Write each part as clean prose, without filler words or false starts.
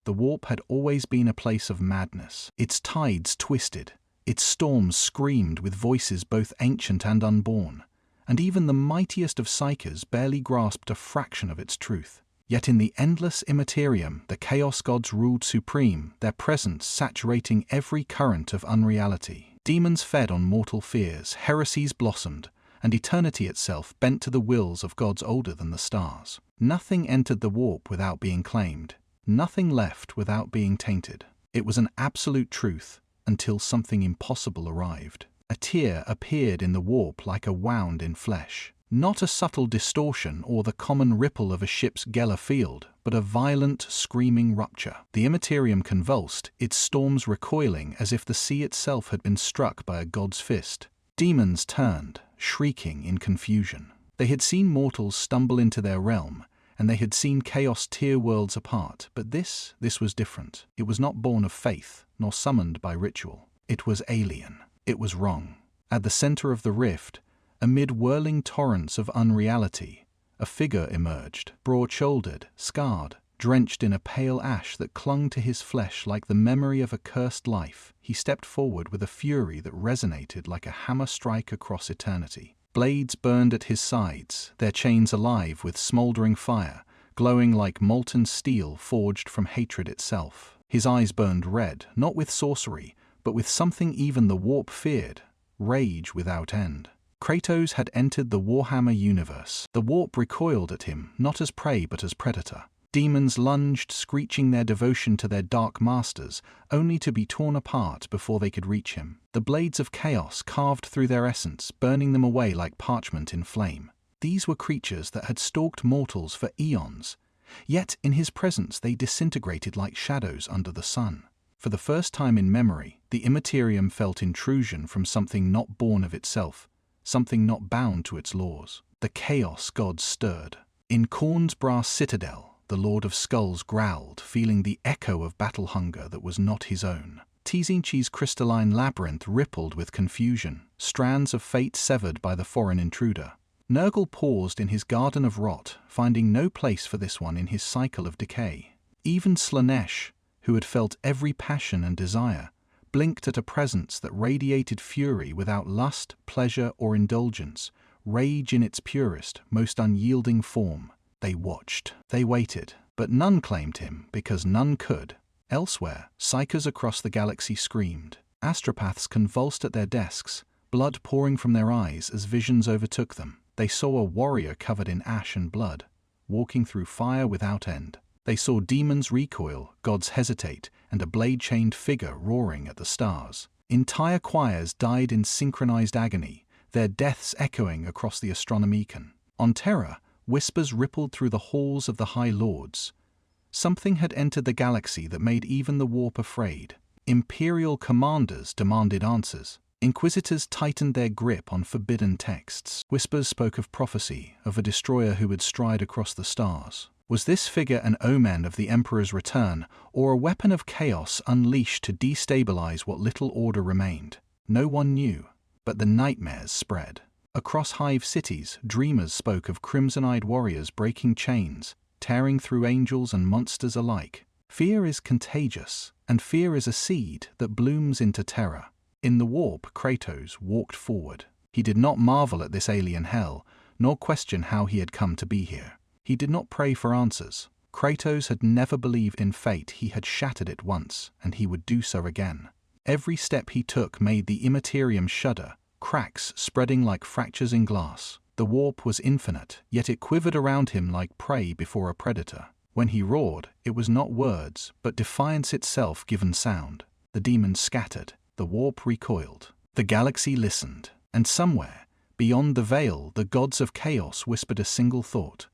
the warp had always been a place of madness. Its tides twisted, its storms screamed with voices both ancient and unborn, and even the mightiest of psykers barely grasped a fraction of its truth. Yet in the endless Imperium, the Chaos Gods ruled supreme, their presence saturating every current of unreality. Demons fed on mortal fears, heresies blossomed, and eternity itself bent to the wills of gods older than the stars. Nothing entered the warp without being claimed, nothing left without being tainted. It was an absolute truth until something impossible arrived. A tear appeared in the warp like a wound in flesh. Not a subtle distortion or the common ripple of a ship's Geller field, but a violent, screaming rupture. The Imperium convulsed, its storms recoiling as if the sea itself had been struck by a god's fist. Demons turned, shrieking in confusion. They had seen mortals stumble into their realm, and they had seen chaos tear worlds apart, but this was different. It was not born of faith, nor summoned by ritual. It was alien. It was wrong. At the center of the rift, amid whirling torrents of unreality, a figure emerged, broad-shouldered, scarred, drenched in a pale ash that clung to his flesh like the memory of a cursed life. He stepped forward with a fury that resonated like a hammer strike across eternity. Blades burned at his sides, their chains alive with smoldering fire, glowing like molten steel forged from hatred itself. His eyes burned red, not with sorcery, but with something even the warp feared, rage without end. Kratos had entered the Warhammer universe. The warp recoiled at him, not as prey but as predator. Demons lunged, screeching their devotion to their dark masters, only to be torn apart before they could reach him. The blades of chaos carved through their essence, burning them away like parchment in flame. These were creatures that had stalked mortals for eons, yet in his presence they disintegrated like shadows under the sun. For the first time in memory, the Imperium felt intrusion from something not born of itself, something not bound to its laws. The Chaos Gods stirred. In Khorne's brass citadel, the Lord of Skulls growled, feeling the echo of battle hunger that was not his own. Tzinchi's crystalline labyrinth rippled with confusion, strands of fate severed by the foreign intruder. Nurgle paused in his garden of rot, finding no place for this one in his cycle of decay. Even Slaanesh, who had felt every passion and desire, blinked at a presence that radiated fury without lust, pleasure, or indulgence, rage in its purest, most unyielding form. They watched, they waited, but none claimed him because none could. Elsewhere, psykers across the galaxy screamed. Astropaths convulsed at their desks, blood pouring from their eyes as visions overtook them. They saw a warrior covered in ash and blood, walking through fire without end. They saw demons recoil, gods hesitate, and a blade-chained figure roaring at the stars. Entire choirs died in synchronized agony, their deaths echoing across the Astronomicon. On Terra, whispers rippled through the halls of the High Lords. Something had entered the galaxy that made even the warp afraid. Imperial commanders demanded answers. Inquisitors tightened their grip on forbidden texts. Whispers spoke of prophecy, of a destroyer who would stride across the stars. Was this figure an omen of the Emperor's return, or a weapon of chaos unleashed to destabilize what little order remained? No one knew, but the nightmares spread. Across Hive cities, dreamers spoke of crimson-eyed warriors breaking chains, tearing through angels and monsters alike. Fear is contagious, and fear is a seed that blooms into terror. In the warp, Kratos walked forward. He did not marvel at this alien hell, nor question how he had come to be here. He did not pray for answers. Kratos had never believed in fate. He had shattered it once, and he would do so again. Every step he took made the Imperium shudder, cracks spreading like fractures in glass. The warp was infinite, yet it quivered around him like prey before a predator. When he roared, it was not words, but defiance itself given sound. The demons scattered, the warp recoiled. The galaxy listened, and somewhere, beyond the veil, the gods of chaos whispered a single thought.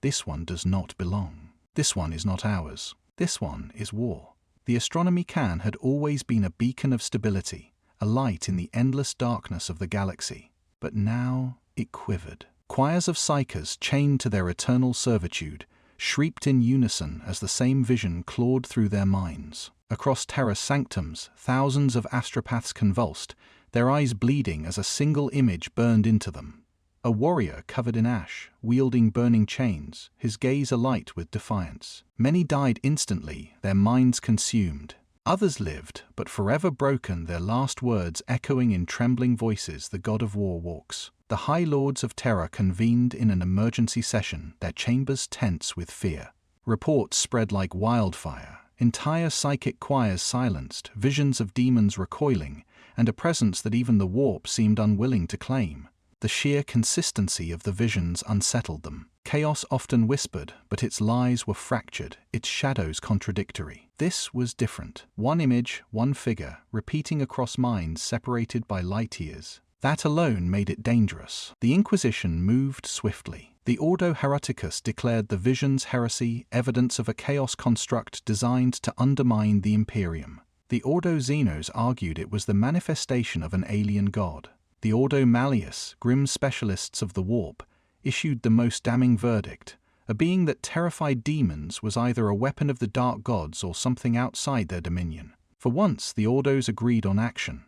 This one does not belong. This one is not ours. This one is war. The Astronomicon had always been a beacon of stability, a light in the endless darkness of the galaxy. But now it quivered. Choirs of psykers chained to their eternal servitude shrieked in unison as the same vision clawed through their minds. Across Terra's sanctums, thousands of astropaths convulsed, their eyes bleeding as a single image burned into them. A warrior covered in ash, wielding burning chains, his gaze alight with defiance. Many died instantly, their minds consumed. Others lived, but forever broken, their last words echoing in trembling voices. The god of war walks. The high lords of terror convened in an emergency session, their chambers tense with fear. Reports spread like wildfire, entire psychic choirs silenced, visions of demons recoiling, and a presence that even the warp seemed unwilling to claim. The sheer consistency of the visions unsettled them. Chaos often whispered, but its lies were fractured, its shadows contradictory. This was different. One image, one figure, repeating across minds separated by light years. That alone made it dangerous. The Inquisition moved swiftly. The Ordo Hereticus declared the visions heresy, evidence of a chaos construct designed to undermine the Imperium. The Ordo Xenos argued it was the manifestation of an alien god. The Ordo Malleus, grim specialists of the warp, issued the most damning verdict: a being that terrified demons was either a weapon of the dark gods or something outside their dominion. For once, the Ordos agreed on action.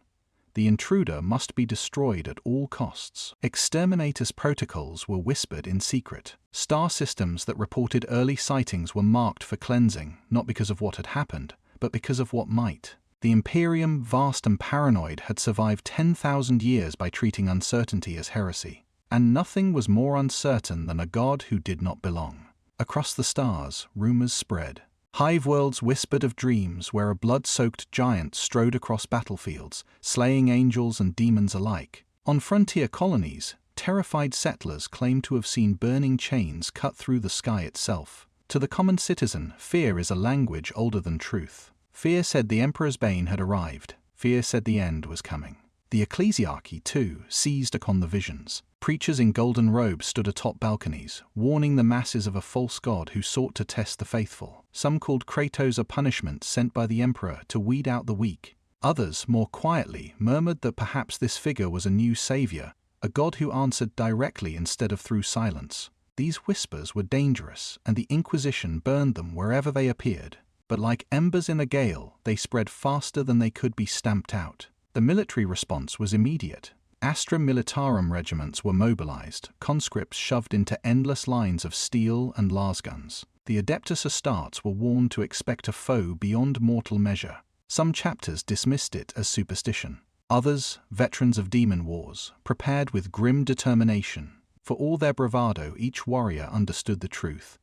The intruder must be destroyed at all costs. Exterminatus protocols were whispered in secret. Star systems that reported early sightings were marked for cleansing, not because of what had happened, but because of what might. The Imperium, vast and paranoid, had survived 10,000 years by treating uncertainty as heresy. And nothing was more uncertain than a god who did not belong. Across the stars, rumors spread. Hive worlds whispered of dreams where a blood-soaked giant strode across battlefields, slaying angels and demons alike. On frontier colonies, terrified settlers claimed to have seen burning chains cut through the sky itself. To the common citizen, fear is a language older than truth. Fear said the Emperor's bane had arrived. Fear said the end was coming. The ecclesiarchy, too, seized upon the visions. Preachers in golden robes stood atop balconies, warning the masses of a false god who sought to test the faithful. Some called Kratos a punishment sent by the Emperor to weed out the weak. Others, more quietly, murmured that perhaps this figure was a new savior, a god who answered directly instead of through silence. These whispers were dangerous, and the Inquisition burned them wherever they appeared. But like embers in a gale, they spread faster than they could be stamped out. The military response was immediate. Astra Militarum regiments were mobilized, conscripts shoved into endless lines of steel and lasguns. The Adeptus Astartes were warned to expect a foe beyond mortal measure. Some chapters dismissed it as superstition. Others, veterans of demon wars, prepared with grim determination. For all their bravado, each warrior understood the truth.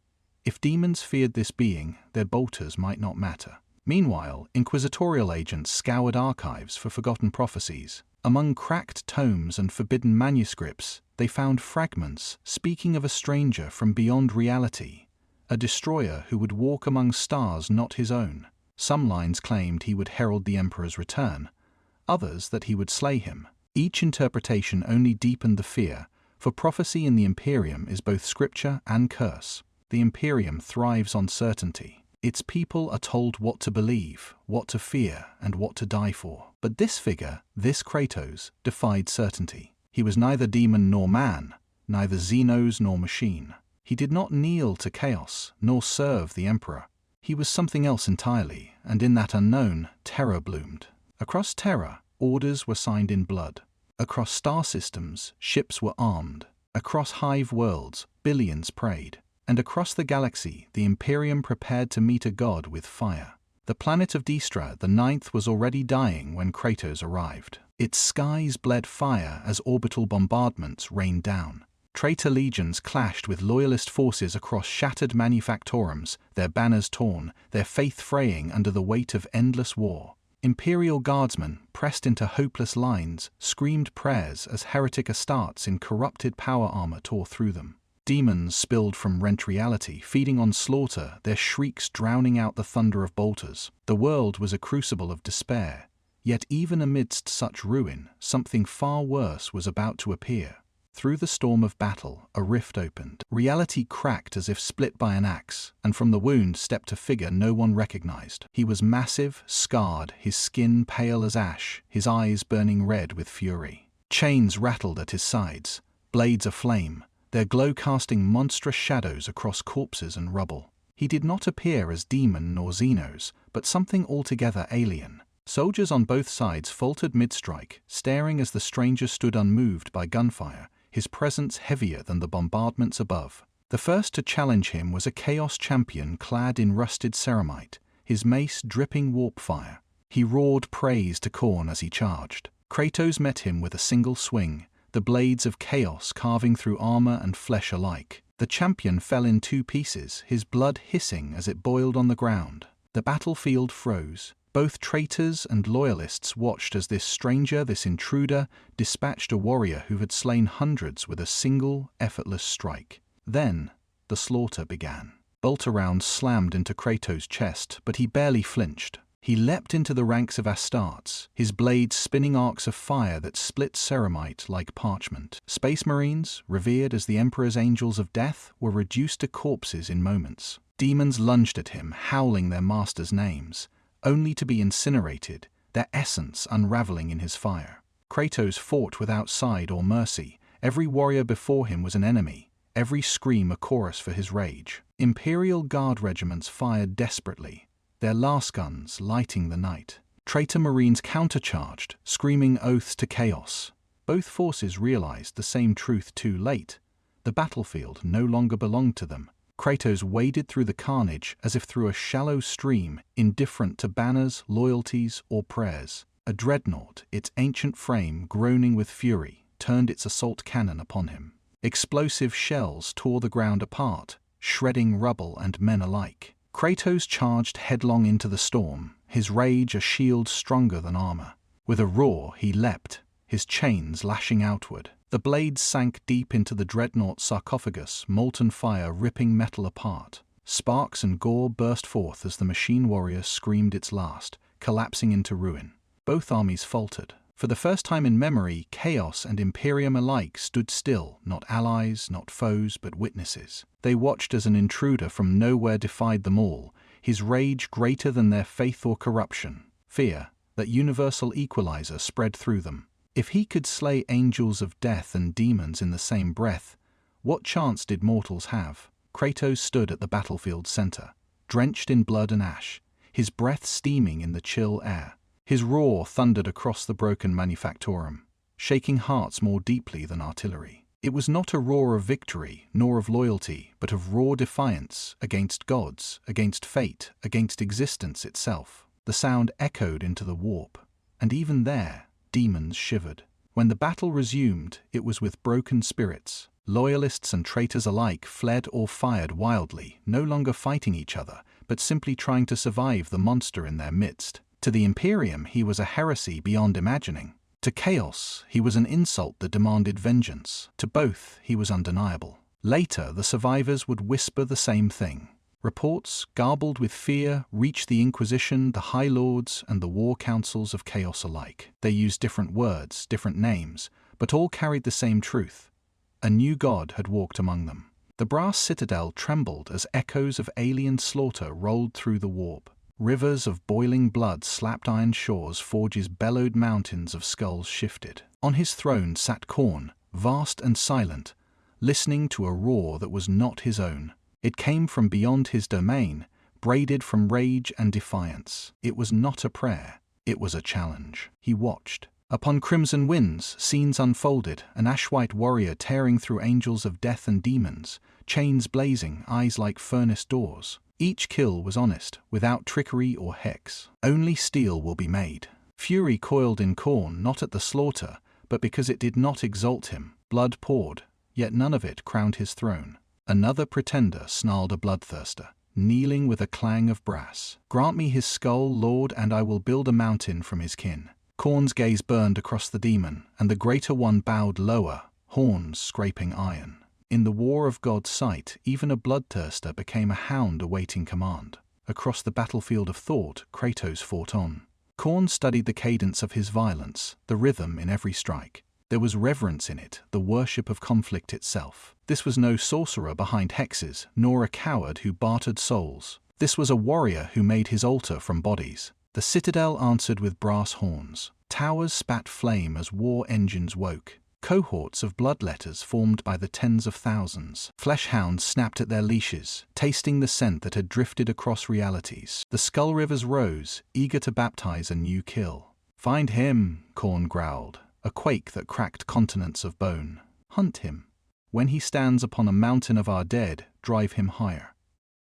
If demons feared this being, their bolters might not matter. Meanwhile, inquisitorial agents scoured archives for forgotten prophecies. Among cracked tomes and forbidden manuscripts, they found fragments speaking of a stranger from beyond reality, a destroyer who would walk among stars not his own. Some lines claimed he would herald the Emperor's return, others that he would slay him. Each interpretation only deepened the fear, for prophecy in the Imperium is both scripture and curse. The Imperium thrives on certainty. Its people are told what to believe, what to fear, and what to die for. But this figure, this Kratos, defied certainty. He was neither demon nor man, neither Xenos nor machine. He did not kneel to chaos, nor serve the Emperor. He was something else entirely, and in that unknown, terror bloomed. Across Terra, orders were signed in blood. Across star systems, ships were armed. Across hive worlds, billions prayed. And across the galaxy, the Imperium prepared to meet a god with fire. The planet of Distra, the ninth, was already dying when Kratos arrived. Its skies bled fire as orbital bombardments rained down. Traitor legions clashed with loyalist forces across shattered manufactorums, their banners torn, their faith fraying under the weight of endless war. Imperial guardsmen, pressed into hopeless lines, screamed prayers as heretic Astartes in corrupted power armor tore through them. Demons spilled from rent reality, feeding on slaughter, their shrieks drowning out the thunder of bolters. The world was a crucible of despair. Yet even amidst such ruin, something far worse was about to appear. Through the storm of battle, a rift opened. Reality cracked as if split by an axe, and from the wound stepped a figure no one recognized. He was massive, scarred, his skin pale as ash, his eyes burning red with fury. Chains rattled at his sides, blades aflame, their glow casting monstrous shadows across corpses and rubble. He did not appear as demon nor Xenos, but something altogether alien. Soldiers on both sides faltered mid-strike, staring as the stranger stood unmoved by gunfire, his presence heavier than the bombardments above. The first to challenge him was a Chaos champion clad in rusted ceramite, his mace dripping warp fire. He roared praise to Khorne as he charged. Kratos met him with a single swing, the blades of Chaos carving through armor and flesh alike. The champion fell in two pieces, his blood hissing as it boiled on the ground. The battlefield froze. Both traitors and loyalists watched as this stranger, this intruder, dispatched a warrior who had slain hundreds with a single, effortless strike. Then, the slaughter began. Bolter rounds slammed into Kratos' chest, but he barely flinched. He leapt into the ranks of Astartes, his blades spinning arcs of fire that split ceramite like parchment. Space Marines, revered as the Emperor's angels of death, were reduced to corpses in moments. Demons lunged at him, howling their masters' names, only to be incinerated, their essence unraveling in his fire. Kratos fought without side or mercy. Every warrior before him was an enemy, every scream a chorus for his rage. Imperial Guard regiments fired desperately, their lasguns lighting the night. Traitor Marines countercharged, screaming oaths to Chaos. Both forces realized the same truth too late. The battlefield no longer belonged to them. Kratos waded through the carnage as if through a shallow stream, indifferent to banners, loyalties, or prayers. A dreadnought, its ancient frame groaning with fury, turned its assault cannon upon him. Explosive shells tore the ground apart, shredding rubble and men alike. Kratos charged headlong into the storm, his rage a shield stronger than armor. With a roar, he leapt, his chains lashing outward. The blades sank deep into the dreadnought's sarcophagus, molten fire ripping metal apart. Sparks and gore burst forth as the machine warrior screamed its last, collapsing into ruin. Both armies faltered. For the first time in memory, Chaos and Imperium alike stood still, not allies, not foes, but witnesses. They watched as an intruder from nowhere defied them all, his rage greater than their faith or corruption. Fear, that universal equalizer, spread through them. If he could slay angels of death and demons in the same breath, what chance did mortals have? Kratos stood at the battlefield's center, drenched in blood and ash, his breath steaming in the chill air. His roar thundered across the broken Manufactorum, shaking hearts more deeply than artillery. It was not a roar of victory, nor of loyalty, but of raw defiance against gods, against fate, against existence itself. The sound echoed into the warp, and even there, demons shivered. When the battle resumed, it was with broken spirits. Loyalists and traitors alike fled or fired wildly, no longer fighting each other, but simply trying to survive the monster in their midst. To the Imperium, he was a heresy beyond imagining. To Chaos, he was an insult that demanded vengeance. To both, he was undeniable. Later, the survivors would whisper the same thing. Reports, garbled with fear, reached the Inquisition, the High Lords, and the war councils of Chaos alike. They used different words, different names, but all carried the same truth. A new god had walked among them. The brass citadel trembled as echoes of alien slaughter rolled through the warp. Rivers of boiling blood slapped iron shores, forges bellowed, mountains of skulls shifted. On his throne sat Khorne, vast and silent, listening to a roar that was not his own. It came from beyond his domain, braided from rage and defiance. It was not a prayer, it was a challenge. He watched. Upon crimson winds, scenes unfolded, an ash-white warrior tearing through angels of death and demons, chains blazing, eyes like furnace doors. Each kill was honest, without trickery or hex. Only steel will be made. Fury coiled in Khorne, not at the slaughter, but because it did not exalt him. Blood poured, yet none of it crowned his throne. Another pretender snarled a bloodthirster, kneeling with a clang of brass. Grant me his skull, Lord, and I will build a mountain from his kin. Khorne's gaze burned across the demon, and the greater one bowed lower, horns scraping iron. In the war of God's sight, even a bloodthirster became a hound awaiting command. Across the battlefield of thought, Kratos fought on. Khorne studied the cadence of his violence, the rhythm in every strike. There was reverence in it, the worship of conflict itself. This was no sorcerer behind hexes, nor a coward who bartered souls. This was a warrior who made his altar from bodies. The citadel answered with brass horns. Towers spat flame as war engines woke. Cohorts of bloodletters formed by the tens of thousands. Fleshhounds snapped at their leashes, tasting the scent that had drifted across realities. The skull rivers rose, eager to baptize a new kill. "Find him," Khorne growled, a quake that cracked continents of bone. Hunt him. When he stands upon a mountain of our dead, drive him higher.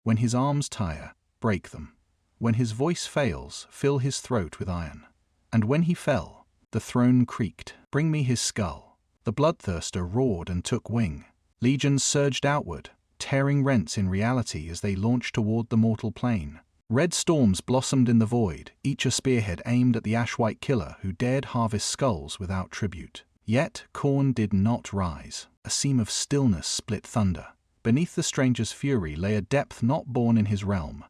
When his arms tire, break them. When his voice fails, fill his throat with iron. And when he fell, the throne creaked. Bring me his skull. The bloodthirster roared and took wing. Legions surged outward, tearing rents in reality as they launched toward the mortal plane. Red storms blossomed in the void, each a spearhead aimed at the ash-white killer who dared harvest skulls without tribute. Yet Khorne did not rise. A seam of stillness split thunder. Beneath the stranger's fury lay a depth not born in his realm.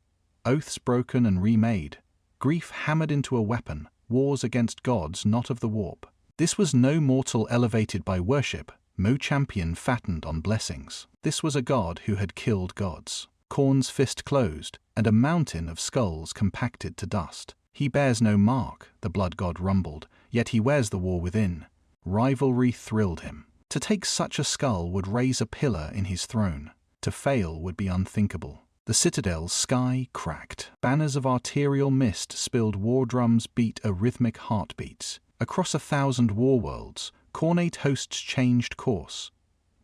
Oaths broken and remade, grief hammered into a weapon, wars against gods not of the warp. This was no mortal elevated by worship, no champion fattened on blessings. This was a god who had killed gods. Khorne's fist closed, and a mountain of skulls compacted to dust. He bears no mark, the blood god rumbled, yet he wears the war within. Rivalry thrilled him. To take such a skull would raise a pillar in his throne. To fail would be unthinkable. The citadel's sky cracked. Banners of arterial mist spilled, war drums beat a rhythmic heartbeats. Across 1,000 war worlds, Khornate hosts changed course.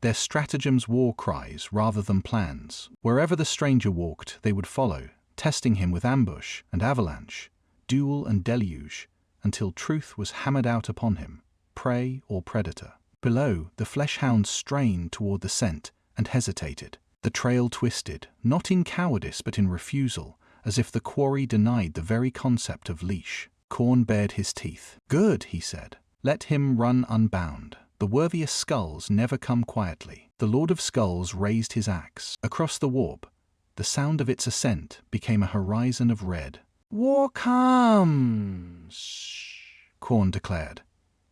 Their stratagems war cries rather than plans. Wherever the stranger walked, they would follow, testing him with ambush and avalanche, duel and deluge, until truth was hammered out upon him, prey or predator. Below, the flesh-hounds strained toward the scent and hesitated. The trail twisted, not in cowardice but in refusal, as if the quarry denied the very concept of leash. Khorne bared his teeth. "Good," he said. "Let him run unbound. The worthiest skulls never come quietly." The Lord of Skulls raised his axe. Across the warp, the sound of its ascent became a horizon of red. "War comes," Khorne declared,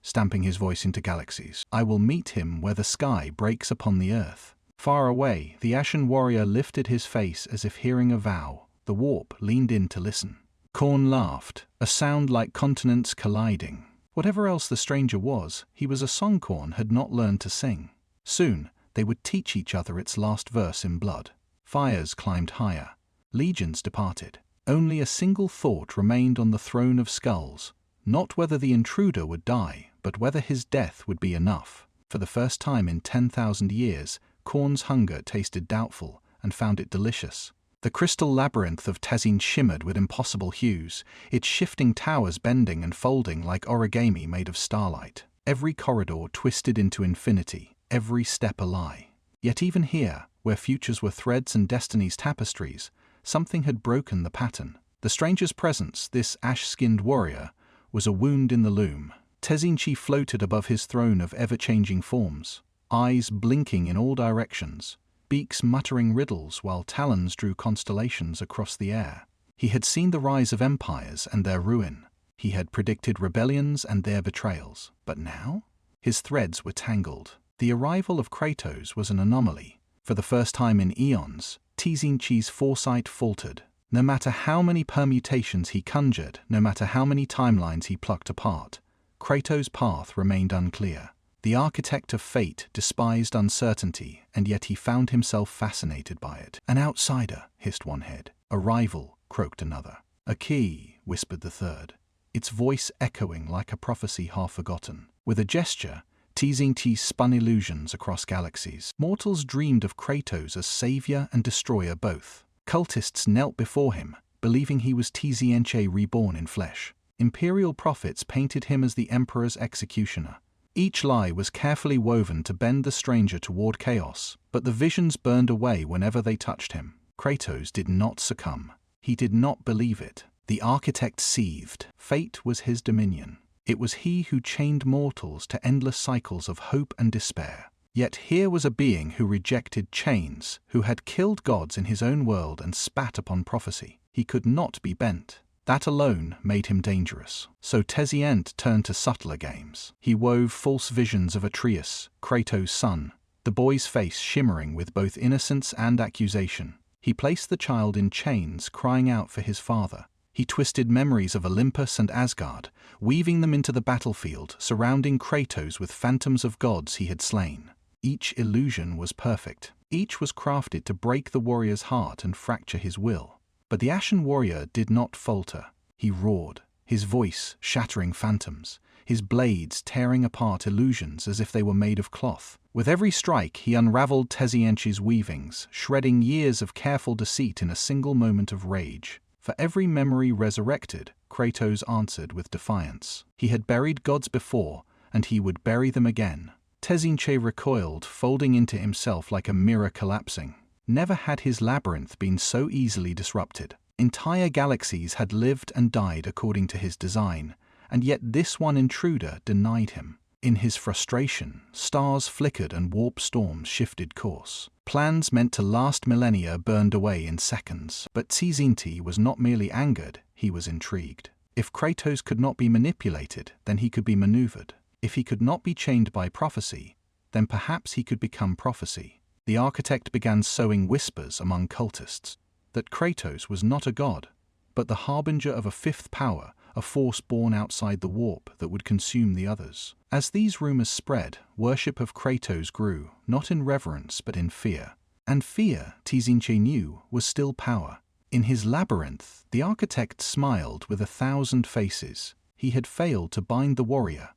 stamping his voice into galaxies. "I will meet him where the sky breaks upon the earth." Far away, the Ashen warrior lifted his face as if hearing a vow. The warp leaned in to listen. Khorne laughed, a sound like continents colliding. Whatever else the stranger was, he was a song Khorne had not learned to sing. Soon, they would teach each other its last verse in blood. Fires climbed higher. Legions departed. Only a single thought remained on the throne of skulls. Not whether the intruder would die, but whether his death would be enough. For the first time in 10,000 years, Khorne's hunger tasted doubtful and found it delicious. The crystal labyrinth of Tezin shimmered with impossible hues, its shifting towers bending and folding like origami made of starlight. Every corridor twisted into infinity, every step a lie. Yet even here, where futures were threads and destiny's tapestries, something had broken the pattern. The stranger's presence, this ash-skinned warrior, was a wound in the loom. Tezinchi floated above his throne of ever-changing forms, eyes blinking in all directions, beaks muttering riddles while talons drew constellations across the air. He had seen the rise of empires and their ruin. He had predicted rebellions and their betrayals. But now? His threads were tangled. The arrival of Kratos was an anomaly. For the first time in eons, Tezinchi's foresight faltered. No matter how many permutations he conjured, no matter how many timelines he plucked apart, Kratos' path remained unclear. The architect of fate despised uncertainty, and yet he found himself fascinated by it. "An outsider," hissed one head. "A rival," croaked another. "A key," whispered the third, its voice echoing like a prophecy half forgotten. With a gesture, Tezinchi spun illusions across galaxies. Mortals dreamed of Kratos as savior and destroyer both. Cultists knelt before him, believing he was Tzientche reborn in flesh. Imperial prophets painted him as the emperor's executioner. Each lie was carefully woven to bend the stranger toward chaos, but the visions burned away whenever they touched him. Kratos did not succumb. He did not believe it. The architect seethed. Fate was his dominion. It was he who chained mortals to endless cycles of hope and despair. Yet here was a being who rejected chains, who had killed gods in his own world and spat upon prophecy. He could not be bent. That alone made him dangerous. So Tezient turned to subtler games. He wove false visions of Atreus, Kratos' son, the boy's face shimmering with both innocence and accusation. He placed the child in chains, crying out for his father. He twisted memories of Olympus and Asgard, weaving them into the battlefield, surrounding Kratos with phantoms of gods he had slain. Each illusion was perfect. Each was crafted to break the warrior's heart and fracture his will. But the Ashen warrior did not falter. He roared, his voice shattering phantoms, his blades tearing apart illusions as if they were made of cloth. With every strike, he unraveled Tezyenchi's weavings, shredding years of careful deceit in a single moment of rage. For every memory resurrected, Kratos answered with defiance. He had buried gods before, and he would bury them again. Tezyenchi recoiled, folding into himself like a mirror collapsing. Never had his labyrinth been so easily disrupted. Entire galaxies had lived and died according to his design, and yet this one intruder denied him. In his frustration, stars flickered and warp storms shifted course. Plans meant to last millennia burned away in seconds. But Tezyenchi was not merely angered, he was intrigued. If Kratos could not be manipulated, then he could be maneuvered. If he could not be chained by prophecy, then perhaps he could become prophecy. The architect began sowing whispers among cultists that Kratos was not a god, but the harbinger of a fifth power, a force born outside the warp that would consume the others. As these rumors spread, worship of Kratos grew, not in reverence but in fear. And fear, Tezyenchi knew, was still power. In his labyrinth, the architect smiled with 1,000 faces. He had failed to bind the warrior,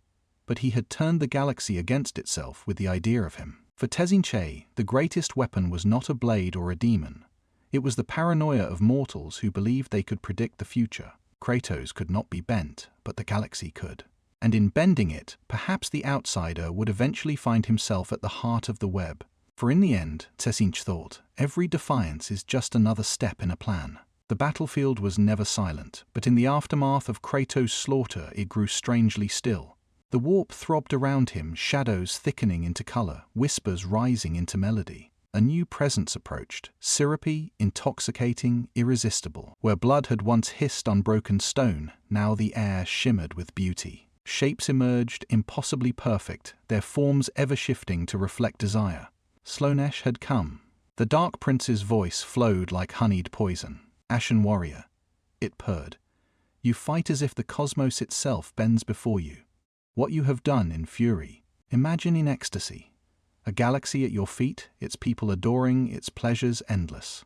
but he had turned the galaxy against itself with the idea of him. For Tezyenchi, the greatest weapon was not a blade or a demon. It was the paranoia of mortals who believed they could predict the future. Kratos could not be bent, but the galaxy could. And in bending it, perhaps the outsider would eventually find himself at the heart of the web. For in the end, Tezyenchi thought, every defiance is just another step in a plan. The battlefield was never silent, but in the aftermath of Kratos' slaughter it grew strangely still. The warp throbbed around him, shadows thickening into color, whispers rising into melody. A new presence approached, syrupy, intoxicating, irresistible. Where blood had once hissed on broken stone, now the air shimmered with beauty. Shapes emerged, impossibly perfect, their forms ever shifting to reflect desire. Slaanesh had come. The Dark Prince's voice flowed like honeyed poison. Ashen warrior, it purred. You fight as if the cosmos itself bends before you. What you have done in fury, imagine in ecstasy. A galaxy at your feet, its people adoring, its pleasures endless.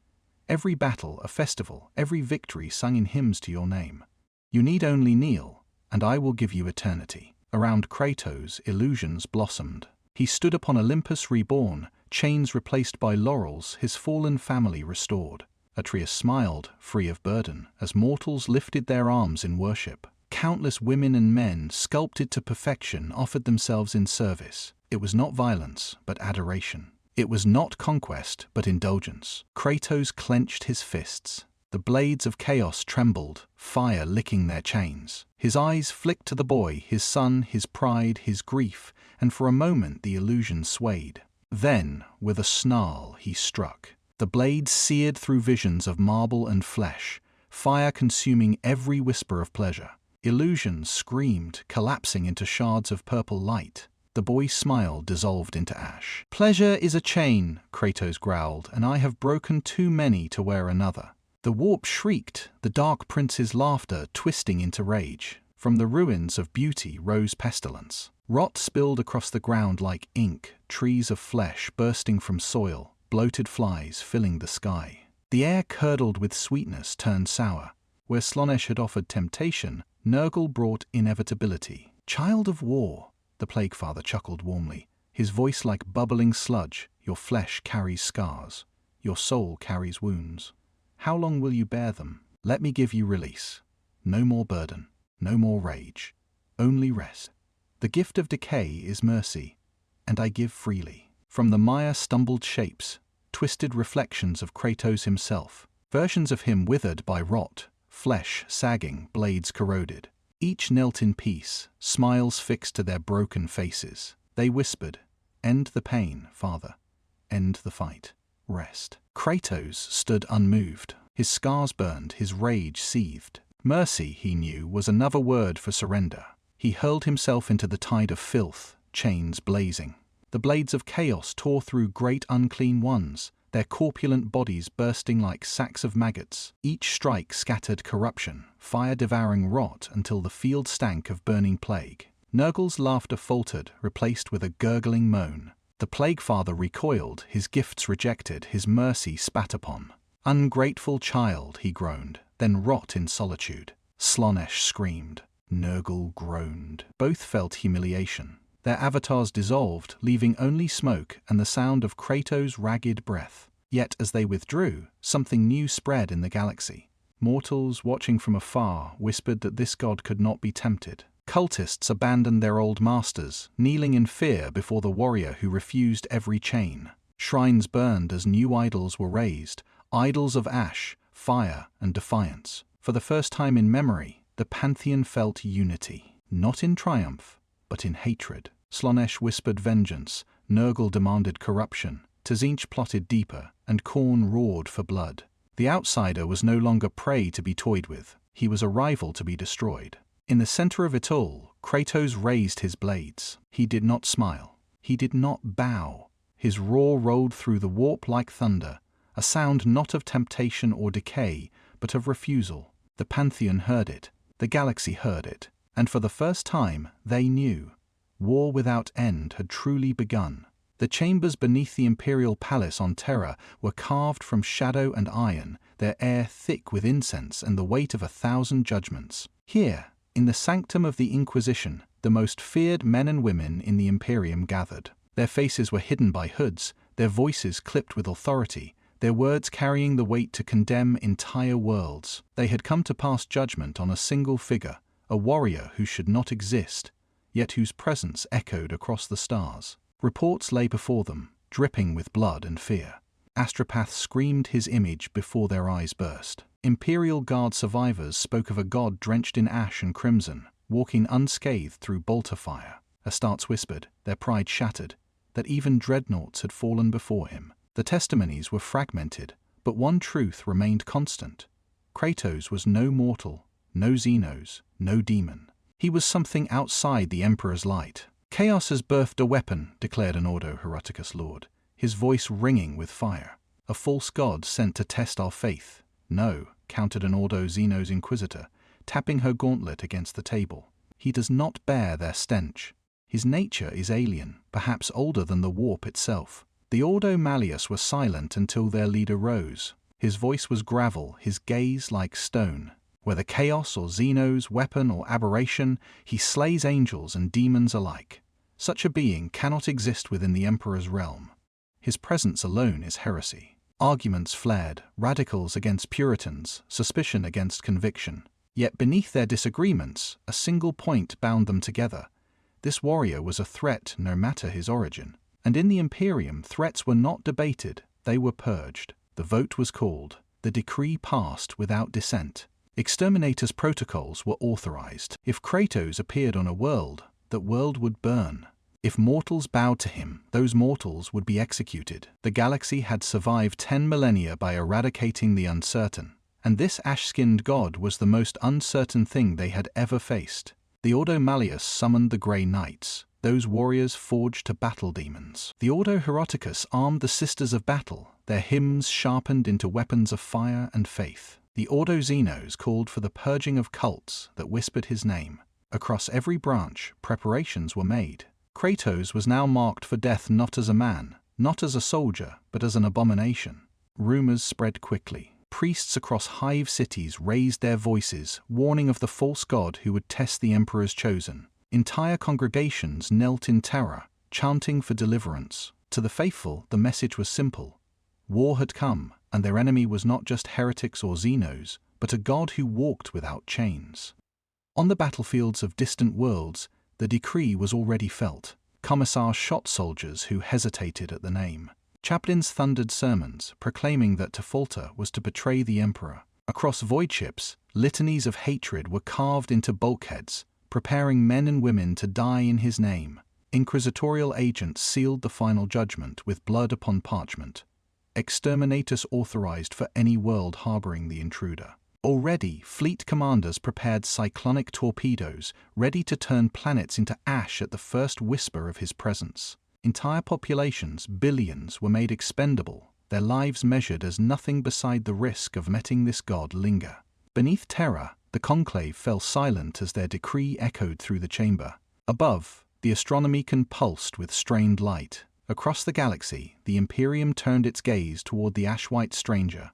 Every battle a festival, every victory sung in hymns to your name. You need only kneel, and I will give you eternity. Around Kratos, illusions blossomed. He stood upon Olympus reborn, chains replaced by laurels, his fallen family restored. Atreus smiled, free of burden, as mortals lifted their arms in worship. Countless women and men, sculpted to perfection, offered themselves in service. It was not violence, but adoration. It was not conquest, but indulgence. Kratos clenched his fists. The blades of chaos trembled, fire licking their chains. His eyes flicked to the boy, his son, his pride, his grief, and for a moment the illusion swayed. Then, with a snarl, he struck. The blade seared through visions of marble and flesh, fire consuming every whisper of pleasure. Illusions screamed, collapsing into shards of purple light. The boy's smile dissolved into ash. Pleasure is a chain, Kratos growled, and I have broken too many to wear another. The warp shrieked, the Dark Prince's laughter twisting into rage. From the ruins of beauty rose pestilence. Rot spilled across the ground like ink, trees of flesh bursting from soil, bloated flies filling the sky. The air curdled with sweetness turned sour. Where Slaanesh had offered temptation, Nurgle brought inevitability. Child of war, the Plague Father chuckled warmly, his voice like bubbling sludge. Your flesh carries scars. Your soul carries wounds. How long will you bear them? Let me give you release. No more burden, no more rage, only rest. The gift of decay is mercy, and I give freely. From the mire stumbled shapes, twisted reflections of Kratos himself, versions of him withered by rot, flesh sagging, blades corroded. Each knelt in peace, smiles fixed to their broken faces. They whispered, "End the pain, Father. End the fight. Rest." Kratos stood unmoved. His scars burned, his rage seethed. Mercy, he knew, was another word for surrender. He hurled himself into the tide of filth, chains blazing. The blades of chaos tore through great unclean ones, their corpulent bodies bursting like sacks of maggots. Each strike scattered corruption, fire-devouring rot until the field stank of burning plague. Nurgle's laughter faltered, replaced with a gurgling moan. The Plague Father recoiled, his gifts rejected, his mercy spat upon. "Ungrateful child," he groaned, then rot in solitude. Slaanesh screamed. Nurgle groaned. Both felt humiliation. Their avatars dissolved, leaving only smoke and the sound of Kratos' ragged breath. Yet as they withdrew, something new spread in the galaxy. Mortals, watching from afar, whispered that this god could not be tempted. Cultists abandoned their old masters, kneeling in fear before the warrior who refused every chain. Shrines burned as new idols were raised, idols of ash, fire, and defiance. For the first time in memory, the pantheon felt unity. Not in triumph, but in hatred. Slaanesh whispered vengeance, Nurgle demanded corruption, Tzeentch plotted deeper, and Khorne roared for blood. The outsider was no longer prey to be toyed with, he was a rival to be destroyed. In the center of it all, Kratos raised his blades. He did not smile. He did not bow. His roar rolled through the warp like thunder, a sound not of temptation or decay, but of refusal. The Pantheon heard it, the galaxy heard it, and for the first time they knew. War without end had truly begun. The chambers beneath the Imperial Palace on Terra were carved from shadow and iron, their air thick with incense and the weight of 1,000 judgments. Here, in the sanctum of the Inquisition, the most feared men and women in the Imperium gathered. Their faces were hidden by hoods, their voices clipped with authority, their words carrying the weight to condemn entire worlds. They had come to pass judgment on a single figure, a warrior who should not exist, yet whose presence echoed across the stars. Reports lay before them, dripping with blood and fear. Astropath screamed his image before their eyes burst. Imperial Guard survivors spoke of a god drenched in ash and crimson, walking unscathed through bolter fire. Astartes whispered, their pride shattered, that even dreadnoughts had fallen before him. The testimonies were fragmented, but one truth remained constant. Kratos was no mortal, no Xenos, no demon. He was something outside the Emperor's light. Chaos has birthed a weapon, declared an Ordo Heroticus lord, his voice ringing with fire. A false god sent to test our faith. No, countered an Ordo Xenos inquisitor, tapping her gauntlet against the table. He does not bear their stench. His nature is alien, perhaps older than the warp itself. The Ordo Malleus were silent until their leader rose. His voice was gravel, his gaze like stone. Whether chaos or Xenos, weapon or aberration, he slays angels and demons alike. Such a being cannot exist within the Emperor's realm. His presence alone is heresy. Arguments flared, radicals against Puritans, suspicion against conviction. Yet beneath their disagreements, a single point bound them together. This warrior was a threat no matter his origin. And in the Imperium, threats were not debated, they were purged. The vote was called. The decree passed without dissent. Exterminators' protocols were authorized. If Kratos appeared on a world, that world would burn. If mortals bowed to him, those mortals would be executed. The galaxy had survived 10 millennia by eradicating the uncertain. And this ash-skinned god was the most uncertain thing they had ever faced. The Ordo Malleus summoned the Grey Knights, those warriors forged to battle demons. The Ordo Heroticus armed the Sisters of Battle, their hymns sharpened into weapons of fire and faith. The Ordo Xenos called for the purging of cults that whispered his name. Across every branch, preparations were made. Kratos was now marked for death not as a man, not as a soldier, but as an abomination. Rumors spread quickly. Priests across hive cities raised their voices, warning of the false god who would test the Emperor's chosen. Entire congregations knelt in terror, chanting for deliverance. To the faithful, the message was simple. War had come, and their enemy was not just heretics or Xenos, but a god who walked without chains. On the battlefields of distant worlds, the decree was already felt. Commissars shot soldiers who hesitated at the name. Chaplains thundered sermons, proclaiming that to falter was to betray the Emperor. Across void ships, litanies of hatred were carved into bulkheads, preparing men and women to die in his name. Inquisitorial agents sealed the final judgment with blood upon parchment. Exterminators authorized for any world harboring the intruder. Already, fleet commanders prepared cyclonic torpedoes, ready to turn planets into ash at the first whisper of his presence. Entire populations, billions, were made expendable, their lives measured as nothing beside the risk of letting this god linger. Beneath Terra, the conclave fell silent as their decree echoed through the chamber. Above, the astronomicon pulsed with strained light. Across the galaxy, the Imperium turned its gaze toward the ash-white stranger,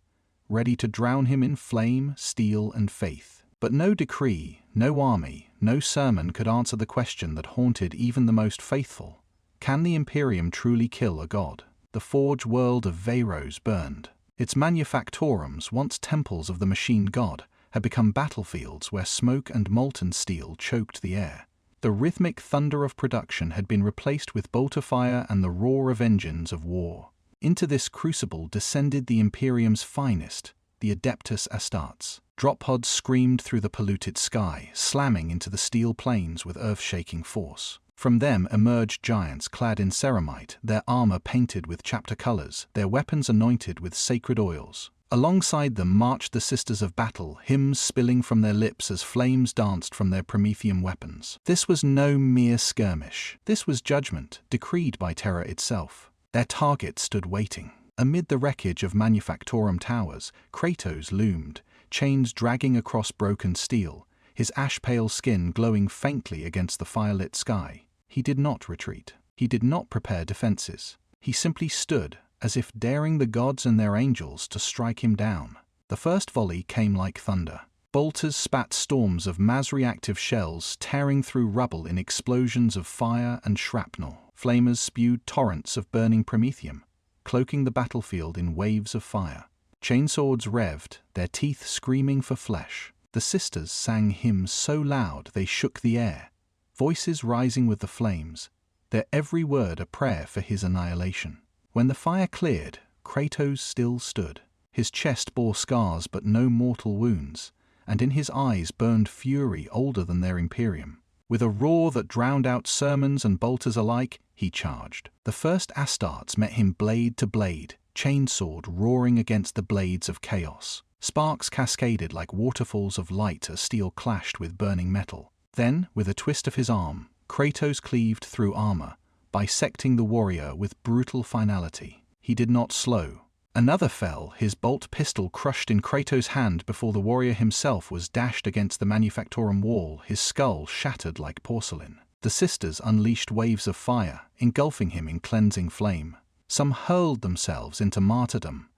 ready to drown him in flame, steel, and faith. But no decree, no army, No sermon could answer the question that haunted even the most faithful. Can the Imperium truly kill a god? The forge world of Varos burned. Its manufactorums, once temples of the machine god, had become battlefields where smoke and molten steel choked the air. The rhythmic thunder of production had been replaced with bolter fire and the roar of engines of war. Into this crucible descended the Imperium's finest, the Adeptus Astartes. Drop pods screamed through the polluted sky, slamming into the steel planes with earth-shaking force. From them emerged giants clad in ceramite, their armor painted with chapter colors, their weapons anointed with sacred oils. Alongside them marched the Sisters of Battle, hymns spilling from their lips as flames danced from their Promethean weapons. This was no mere skirmish. This was judgment, decreed by Terra itself. Their target stood waiting. Amid the wreckage of Manufactorum towers, Kratos loomed, chains dragging across broken steel, his ash-pale skin glowing faintly against the firelit sky. He did not retreat. He did not prepare defenses. He simply stood, as if daring the gods and their angels to strike him down. The first volley came like thunder. Bolters spat storms of mass-reactive shells, tearing through rubble in explosions of fire and shrapnel. Flamers spewed torrents of burning promethium, cloaking the battlefield in waves of fire. Chainswords revved, their teeth screaming for flesh. The sisters sang hymns so loud they shook the air, voices rising with the flames, their every word a prayer for his annihilation. When the fire cleared, Kratos still stood. His chest bore scars but no mortal wounds, and in his eyes burned fury older than their Imperium. With a roar that drowned out sermons and bolters alike, he charged. The first Astartes met him blade to blade, chainsword roaring against the blades of chaos. Sparks cascaded like waterfalls of light as steel clashed with burning metal. Then, with a twist of his arm, Kratos cleaved through armor, bisecting the warrior with brutal finality. He did not slow. Another fell, his bolt pistol crushed in Kratos' hand before the warrior himself was dashed against the Manufactorum wall, his skull shattered like porcelain. The sisters unleashed waves of fire, engulfing him in cleansing flame. Some hurled themselves into martyrdom,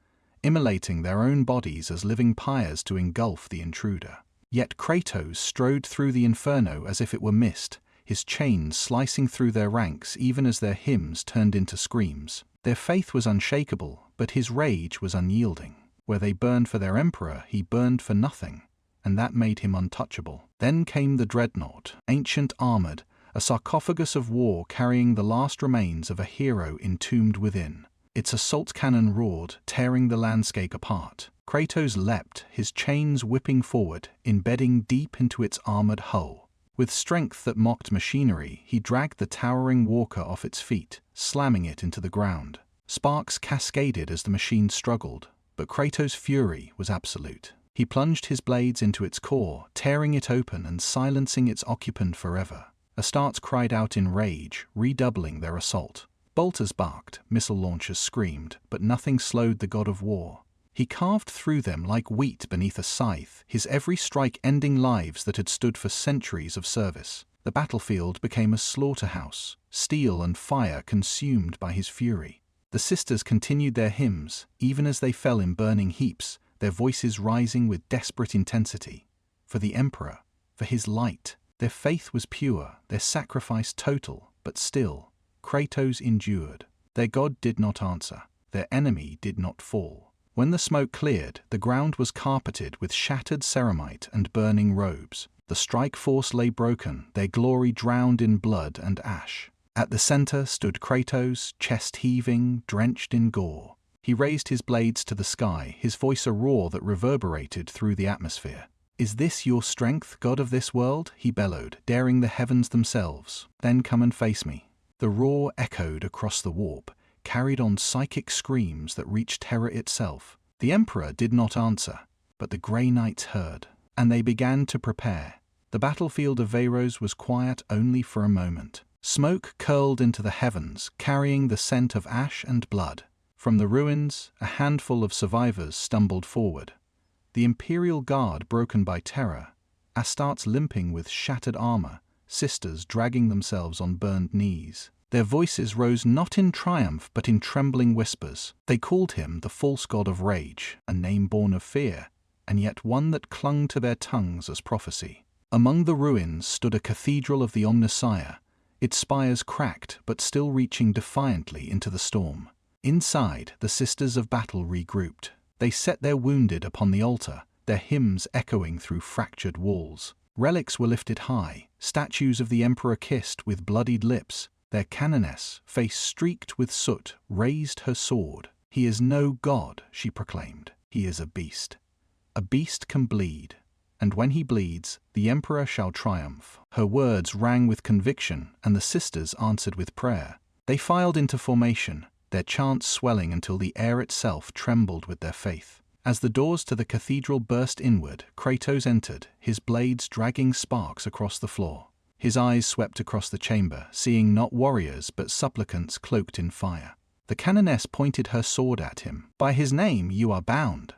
immolating their own bodies as living pyres to engulf the intruder. Yet Kratos strode through the inferno as if it were mist, his chains slicing through their ranks even as their hymns turned into screams. Their faith was unshakable, but his rage was unyielding. Where they burned for their emperor, he burned for nothing, and that made him untouchable. Then came the dreadnought, ancient armored, a sarcophagus of war carrying the last remains of a hero entombed within. Its assault cannon roared, tearing the landscape apart. Kratos leapt, his chains whipping forward, embedding deep into its armored hull. With strength that mocked machinery, he dragged the towering walker off its feet, slamming it into the ground. Sparks cascaded as the machine struggled, but Kratos' fury was absolute. He plunged his blades into its core, tearing it open and silencing its occupant forever. Astartes cried out in rage, redoubling their assault. Bolters barked, missile launchers screamed, but nothing slowed the god of war. He carved through them like wheat beneath a scythe, his every strike ending lives that had stood for centuries of service. The battlefield became a slaughterhouse, steel and fire consumed by his fury. The sisters continued their hymns, even as they fell in burning heaps, their voices rising with desperate intensity. For the emperor, for his light. Their faith was pure, their sacrifice total, but still, Kratos endured. Their god did not answer, their enemy did not fall. When the smoke cleared, the ground was carpeted with shattered ceramite and burning robes. The strike force lay broken, their glory drowned in blood and ash. At the center stood Kratos, chest heaving, drenched in gore. He raised his blades to the sky, his voice a roar that reverberated through the atmosphere. "Is this your strength, god of this world?" he bellowed, daring the heavens themselves. "Then come and face me." The roar echoed across the warp, carried on psychic screams that reached terror itself. The emperor did not answer, but the Grey Knights heard, and they began to prepare. The battlefield of Varos was quiet only for a moment. Smoke curled into the heavens, carrying the scent of ash and blood. From the ruins, a handful of survivors stumbled forward. The Imperial Guard broken by terror, Astartes limping with shattered armor, sisters dragging themselves on burned knees. Their voices rose not in triumph but in trembling whispers. They called him the false god of rage, a name born of fear, and yet one that clung to their tongues as prophecy. Among the ruins stood a cathedral of the Omnissiah, its spires cracked but still reaching defiantly into the storm. Inside, the Sisters of Battle regrouped. They set their wounded upon the altar, their hymns echoing through fractured walls. Relics were lifted high, statues of the Emperor kissed with bloodied lips. Their canoness, face streaked with soot, raised her sword. "He is no god," she proclaimed. "He is a beast. A beast can bleed. And when he bleeds, the Emperor shall triumph." Her words rang with conviction, and the sisters answered with prayer. They filed into formation, their chants swelling until the air itself trembled with their faith. As the doors to the cathedral burst inward, Kratos entered, his blades dragging sparks across the floor. His eyes swept across the chamber, seeing not warriors but supplicants cloaked in fire. The canoness pointed her sword at him. "By his name you are bound.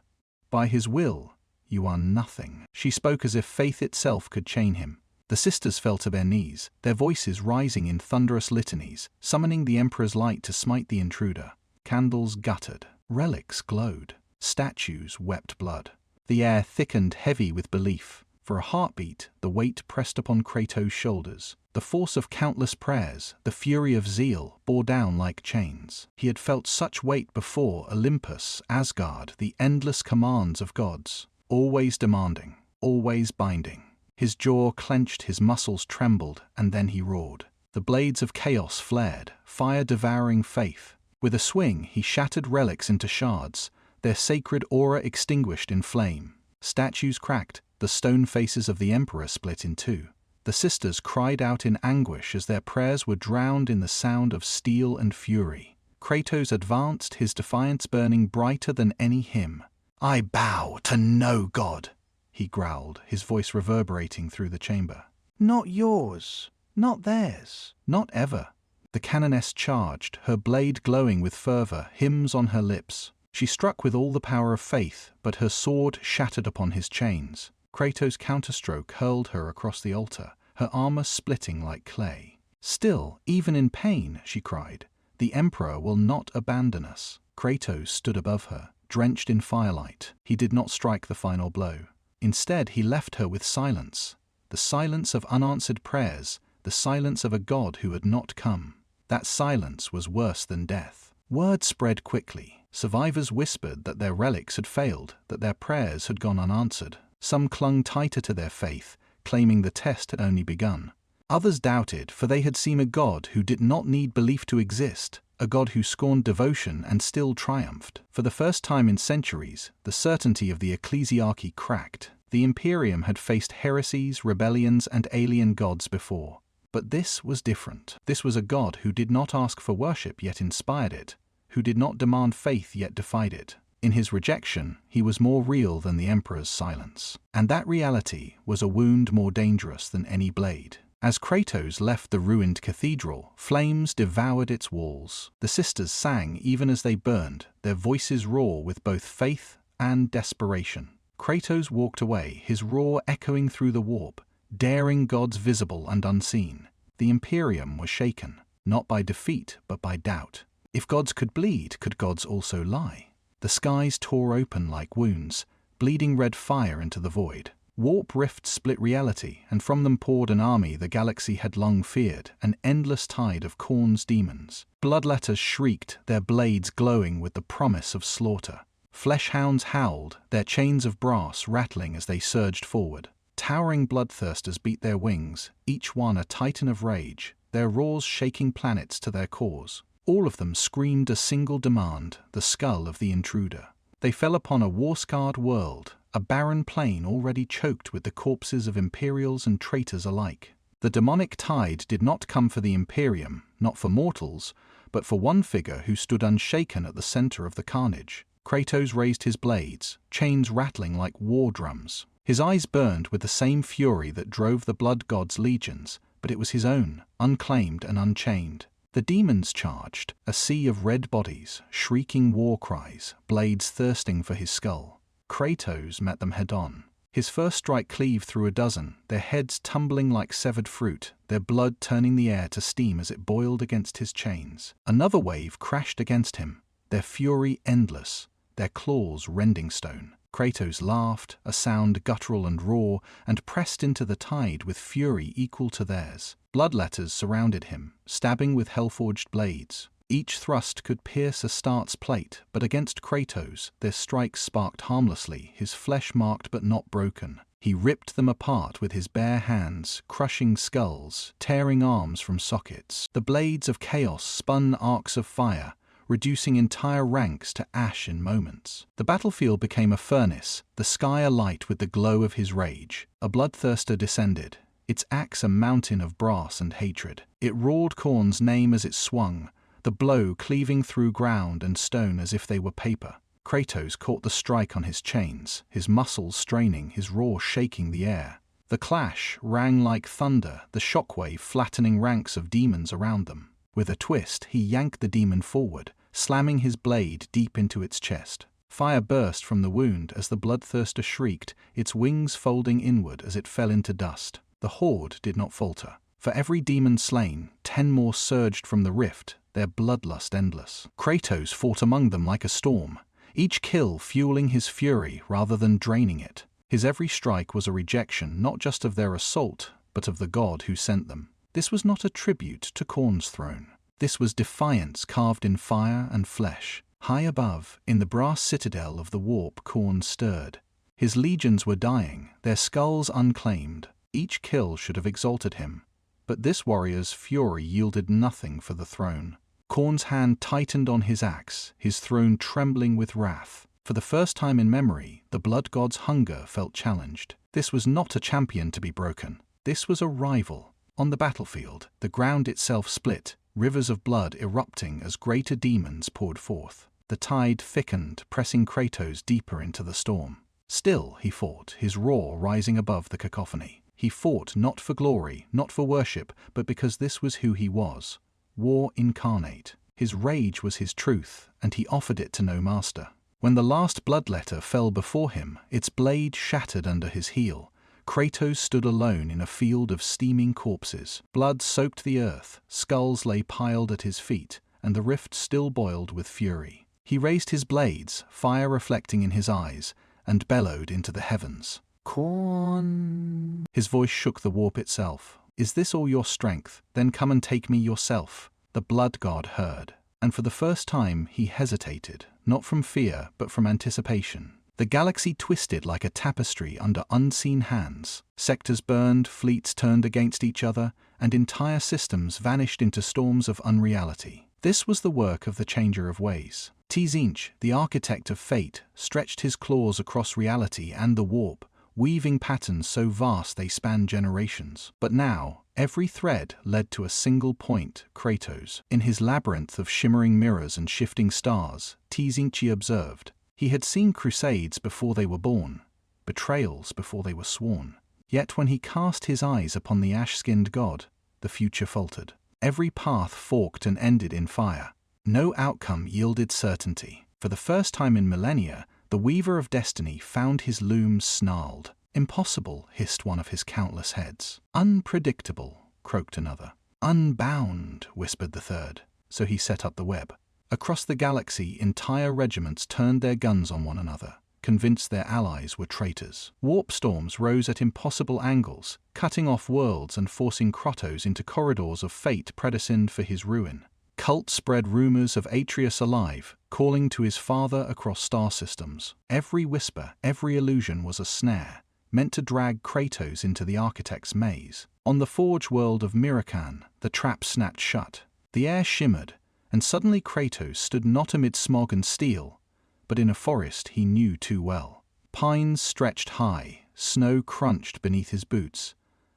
By his will you are nothing." She spoke as if faith itself could chain him. The sisters fell to their knees, their voices rising in thunderous litanies, summoning the Emperor's light to smite the intruder. Candles guttered, relics glowed, statues wept blood. The air thickened heavy with belief. For a heartbeat, the weight pressed upon Kratos' shoulders. The force of countless prayers, the fury of zeal, bore down like chains. He had felt such weight before: Olympus, Asgard, the endless commands of gods. Always demanding, always binding. His jaw clenched, his muscles trembled, and then he roared. The blades of chaos flared, fire devouring faith. With a swing, he shattered relics into shards, their sacred aura extinguished in flame. Statues cracked, the stone faces of the Emperor split in two. The sisters cried out in anguish as their prayers were drowned in the sound of steel and fury. Kratos advanced, his defiance burning brighter than any hymn. "I bow to no god," he growled, his voice reverberating through the chamber. "Not yours, not theirs, not ever." The canoness charged, her blade glowing with fervor, hymns on her lips. She struck with all the power of faith, but her sword shattered upon his chains. Kratos' counterstroke hurled her across the altar, her armor splitting like clay. "Still, even in pain," she cried, "the Emperor will not abandon us." Kratos stood above her, drenched in firelight. He did not strike the final blow. Instead, he left her with silence. The silence of unanswered prayers, the silence of a god who had not come. That silence was worse than death. Word spread quickly. Survivors whispered that their relics had failed, that their prayers had gone unanswered. Some clung tighter to their faith, claiming the test had only begun. Others doubted, for they had seen a god who did not need belief to exist, a god who scorned devotion and still triumphed. For the first time in centuries, the certainty of the ecclesiarchy cracked. The Imperium had faced heresies, rebellions, and alien gods before. But this was different. This was a god who did not ask for worship yet inspired it, who did not demand faith yet defied it. In his rejection, he was more real than the Emperor's silence. And that reality was a wound more dangerous than any blade. As Kratos left the ruined cathedral, flames devoured its walls. The sisters sang even as they burned, their voices raw with both faith and desperation. Kratos walked away, his roar echoing through the warp, daring gods visible and unseen. The Imperium was shaken, not by defeat but by doubt. If gods could bleed, could gods also lie? The skies tore open like wounds, bleeding red fire into the void. Warp rifts split reality, and from them poured an army the galaxy had long feared, an endless tide of Khorne's demons. Bloodletters shrieked, their blades glowing with the promise of slaughter. Fleshhounds howled, their chains of brass rattling as they surged forward. Towering bloodthirsters beat their wings, each one a titan of rage, their roars shaking planets to their cores. All of them screamed a single demand, the skull of the intruder. They fell upon a war-scarred world, a barren plain already choked with the corpses of Imperials and traitors alike. The demonic tide did not come for the Imperium, not for mortals, but for one figure who stood unshaken at the center of the carnage. Kratos raised his blades, chains rattling like war drums. His eyes burned with the same fury that drove the blood god's legions, but it was his own, unclaimed and unchained. The demons charged, a sea of red bodies, shrieking war cries, blades thirsting for his skull. Kratos met them head-on. His first strike cleaved through a dozen, their heads tumbling like severed fruit, their blood turning the air to steam as it boiled against his chains. Another wave crashed against him, their fury endless, their claws rending stone. Kratos laughed, a sound guttural and raw, and pressed into the tide with fury equal to theirs. Bloodletters surrounded him, stabbing with hell-forged blades. Each thrust could pierce a start's plate, but against Kratos, their strikes sparked harmlessly, his flesh marked but not broken. He ripped them apart with his bare hands, crushing skulls, tearing arms from sockets. The blades of chaos spun arcs of fire, reducing entire ranks to ash in moments. The battlefield became a furnace, the sky alight with the glow of his rage. A bloodthirster descended, its axe a mountain of brass and hatred. It roared Khorne's name as it swung, the blow cleaving through ground and stone as if they were paper. Kratos caught the strike on his chains, his muscles straining, his roar shaking the air. The clash rang like thunder, the shockwave flattening ranks of demons around them. With a twist, he yanked the demon forward, slamming his blade deep into its chest. Fire burst from the wound as the bloodthirster shrieked, its wings folding inward as it fell into dust. The horde did not falter. For every demon slain, 10 more surged from the rift, their bloodlust endless. Kratos fought among them like a storm, each kill fueling his fury rather than draining it. His every strike was a rejection not just of their assault, but of the god who sent them. This was not a tribute to Khorne's throne. This was defiance carved in fire and flesh. High above, in the brass citadel of the warp, Khorne stirred. His legions were dying, their skulls unclaimed. Each kill should have exalted him. But this warrior's fury yielded nothing for the throne. Khorne's hand tightened on his axe, his throne trembling with wrath. For the first time in memory, the blood god's hunger felt challenged. This was not a champion to be broken. This was a rival. On the battlefield, the ground itself split, rivers of blood erupting as greater demons poured forth. The tide thickened, pressing Kratos deeper into the storm. Still he fought, his roar rising above the cacophony. He fought not for glory, not for worship, but because this was who he was. War incarnate. His rage was his truth, and he offered it to no master. When the last bloodletter fell before him, its blade shattered under his heel. Kratos stood alone in a field of steaming corpses. Blood soaked the earth, skulls lay piled at his feet, and the rift still boiled with fury. He raised his blades, fire reflecting in his eyes, and bellowed into the heavens. Khorne. His voice shook the warp itself. Is this all your strength? Then come and take me yourself. The blood god heard, and for the first time he hesitated, not from fear, but from anticipation. The galaxy twisted like a tapestry under unseen hands. Sectors burned, fleets turned against each other, and entire systems vanished into storms of unreality. This was the work of the Changer of Ways. Tzeentch, the architect of fate, stretched his claws across reality and the warp, weaving patterns so vast they spanned generations. But now, every thread led to a single point, Kratos. In his labyrinth of shimmering mirrors and shifting stars, Tzeentch observed. He had seen crusades before they were born, betrayals before they were sworn. Yet when he cast his eyes upon the ash-skinned god, the future faltered. Every path forked and ended in fire. No outcome yielded certainty. For the first time in millennia, the Weaver of Destiny found his looms snarled. Impossible, hissed one of his countless heads. Unpredictable, croaked another. Unbound, whispered the third. So he set up the web. Across the galaxy, entire regiments turned their guns on one another, convinced their allies were traitors. Warp storms rose at impossible angles, cutting off worlds and forcing Kratos into corridors of fate predestined for his ruin. Cults spread rumors of Atreus alive, calling to his father across star systems. Every whisper, every illusion was a snare, meant to drag Kratos into the architect's maze. On the forge world of Mirakan, the trap snapped shut. The air shimmered, and suddenly Kratos stood not amid smog and steel, but in a forest he knew too well. Pines stretched high, snow crunched beneath his boots,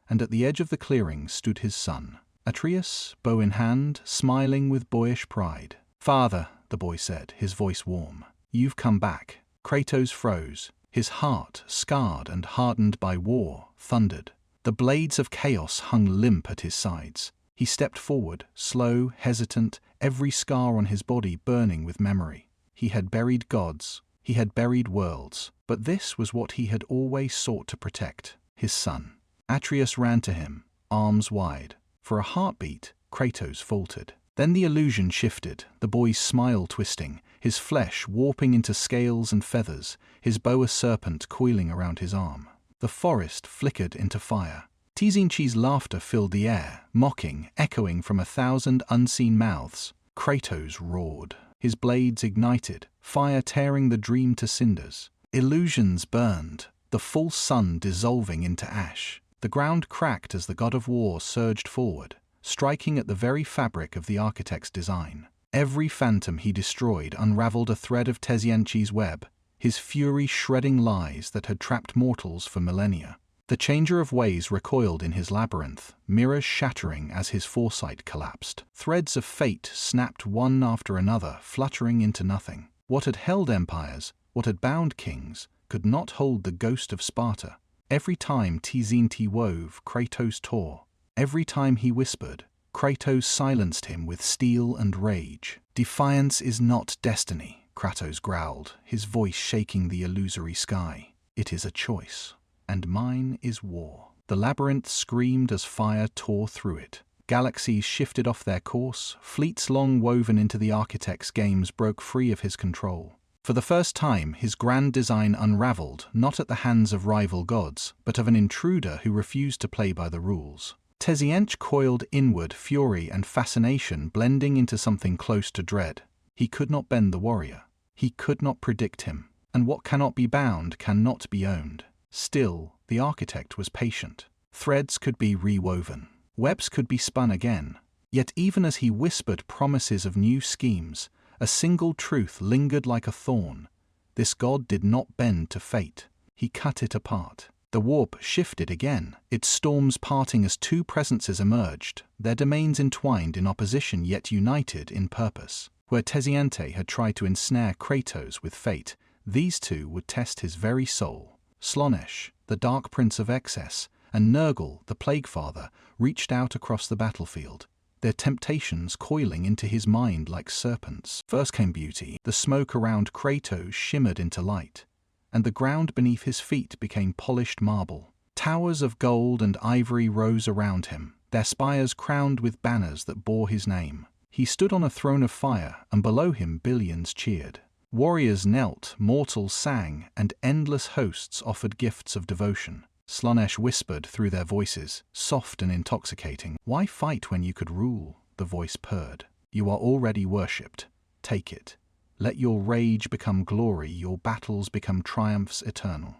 and at the edge of the clearing stood his son. Atreus, bow in hand, smiling with boyish pride. "Father," the boy said, his voice warm, "you've come back." Kratos froze. His heart, scarred and hardened by war, thundered. The blades of chaos hung limp at his sides. He stepped forward, slow, hesitant, every scar on his body burning with memory. He had buried gods, he had buried worlds, but this was what he had always sought to protect, his son. Atreus ran to him, arms wide. For a heartbeat, Kratos faltered. Then the illusion shifted, the boy's smile twisting, his flesh warping into scales and feathers, his boa serpent coiling around his arm. The forest flickered into fire. Tzinchi's laughter filled the air, mocking, echoing from 1,000 unseen mouths. Kratos roared. His blades ignited, fire tearing the dream to cinders. Illusions burned, the false sun dissolving into ash. The ground cracked as the god of war surged forward, striking at the very fabric of the architect's design. Every phantom he destroyed unraveled a thread of Tzinchi's web, his fury shredding lies that had trapped mortals for millennia. The changer of ways recoiled in his labyrinth, mirrors shattering as his foresight collapsed. Threads of fate snapped one after another, fluttering into nothing. What had held empires, what had bound kings, could not hold the ghost of Sparta. Every time Tzinchi wove, Kratos tore. Every time he whispered, Kratos silenced him with steel and rage. "Defiance is not destiny," Kratos growled, his voice shaking the illusory sky. "It is a choice. And mine is war." The labyrinth screamed as fire tore through it. Galaxies shifted off their course, fleets long woven into the architect's games broke free of his control. For the first time, his grand design unraveled, not at the hands of rival gods, but of an intruder who refused to play by the rules. Tzinchi coiled inward, fury and fascination blending into something close to dread. He could not bend the warrior. He could not predict him. And what cannot be bound cannot be owned. Still, the architect was patient. Threads could be rewoven. Webs could be spun again. Yet even as he whispered promises of new schemes, a single truth lingered like a thorn. This god did not bend to fate. He cut it apart. The warp shifted again, its storms parting as two presences emerged, their domains entwined in opposition yet united in purpose. Where Tzinchi had tried to ensnare Kratos with fate, these two would test his very soul. Slaanesh, the dark prince of excess, and Nergal, the plague father, reached out across the battlefield, their temptations coiling into his mind like serpents. First came beauty. The smoke around Kratos shimmered into light, and the ground beneath his feet became polished marble. Towers of gold and ivory rose around him, their spires crowned with banners that bore his name. He stood on a throne of fire, and below him billions cheered. Warriors knelt, mortals sang, and endless hosts offered gifts of devotion. Slaanesh whispered through their voices, soft and intoxicating. "Why fight when you could rule?" the voice purred. "You are already worshipped. Take it. Let your rage become glory, your battles become triumphs eternal.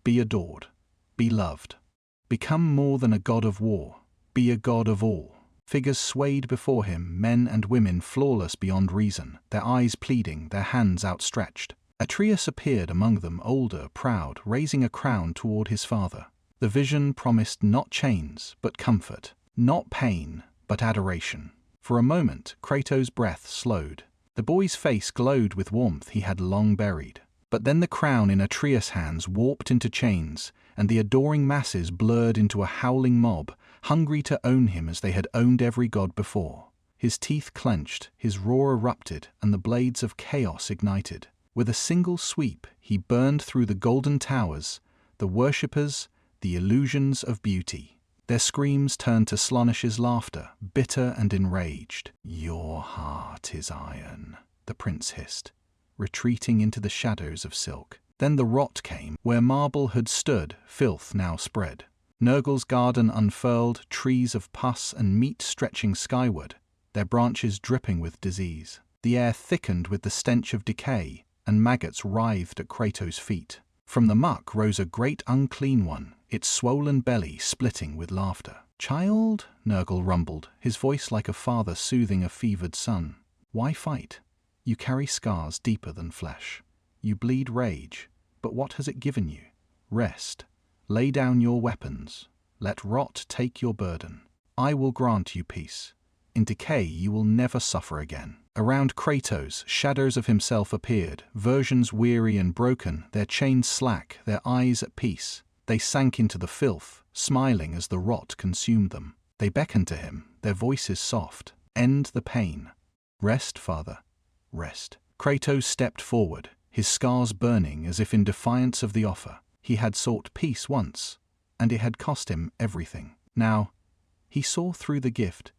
Be adored. Be loved. Become more than a god of war. Be a god of all." Figures swayed before him, men and women flawless beyond reason, their eyes pleading, their hands outstretched. Atreus appeared among them, older, proud, raising a crown toward his father. The vision promised not chains, but comfort, not pain, but adoration. For a moment, Kratos' breath slowed. The boy's face glowed with warmth he had long buried. But then the crown in Atreus' hands warped into chains, and the adoring masses blurred into a howling mob, hungry to own him as they had owned every god before. His teeth clenched, his roar erupted, and the blades of chaos ignited. With a single sweep, he burned through the golden towers, the worshippers, the illusions of beauty. Their screams turned to Slaanesh's laughter, bitter and enraged. "Your heart is iron," the prince hissed, retreating into the shadows of silk. Then the rot came. Where marble had stood, filth now spread. Nergal's garden unfurled, trees of pus and meat stretching skyward, their branches dripping with disease. The air thickened with the stench of decay, and maggots writhed at Kratos' feet. From the muck rose a great unclean one, its swollen belly splitting with laughter. "Child," Nergal rumbled, his voice like a father soothing a fevered son. "Why fight? You carry scars deeper than flesh. You bleed rage, but what has it given you? Rest. Lay down your weapons. Let rot take your burden. I will grant you peace. In decay you will never suffer again." Around Kratos, shadows of himself appeared, versions weary and broken, their chains slack, their eyes at peace. They sank into the filth, smiling as the rot consumed them. They beckoned to him, their voices soft. "End the pain. Rest, father. Rest." Kratos stepped forward, his scars burning as if in defiance of the offer. He had sought peace once, and it had cost him everything. Now, he saw through the gift.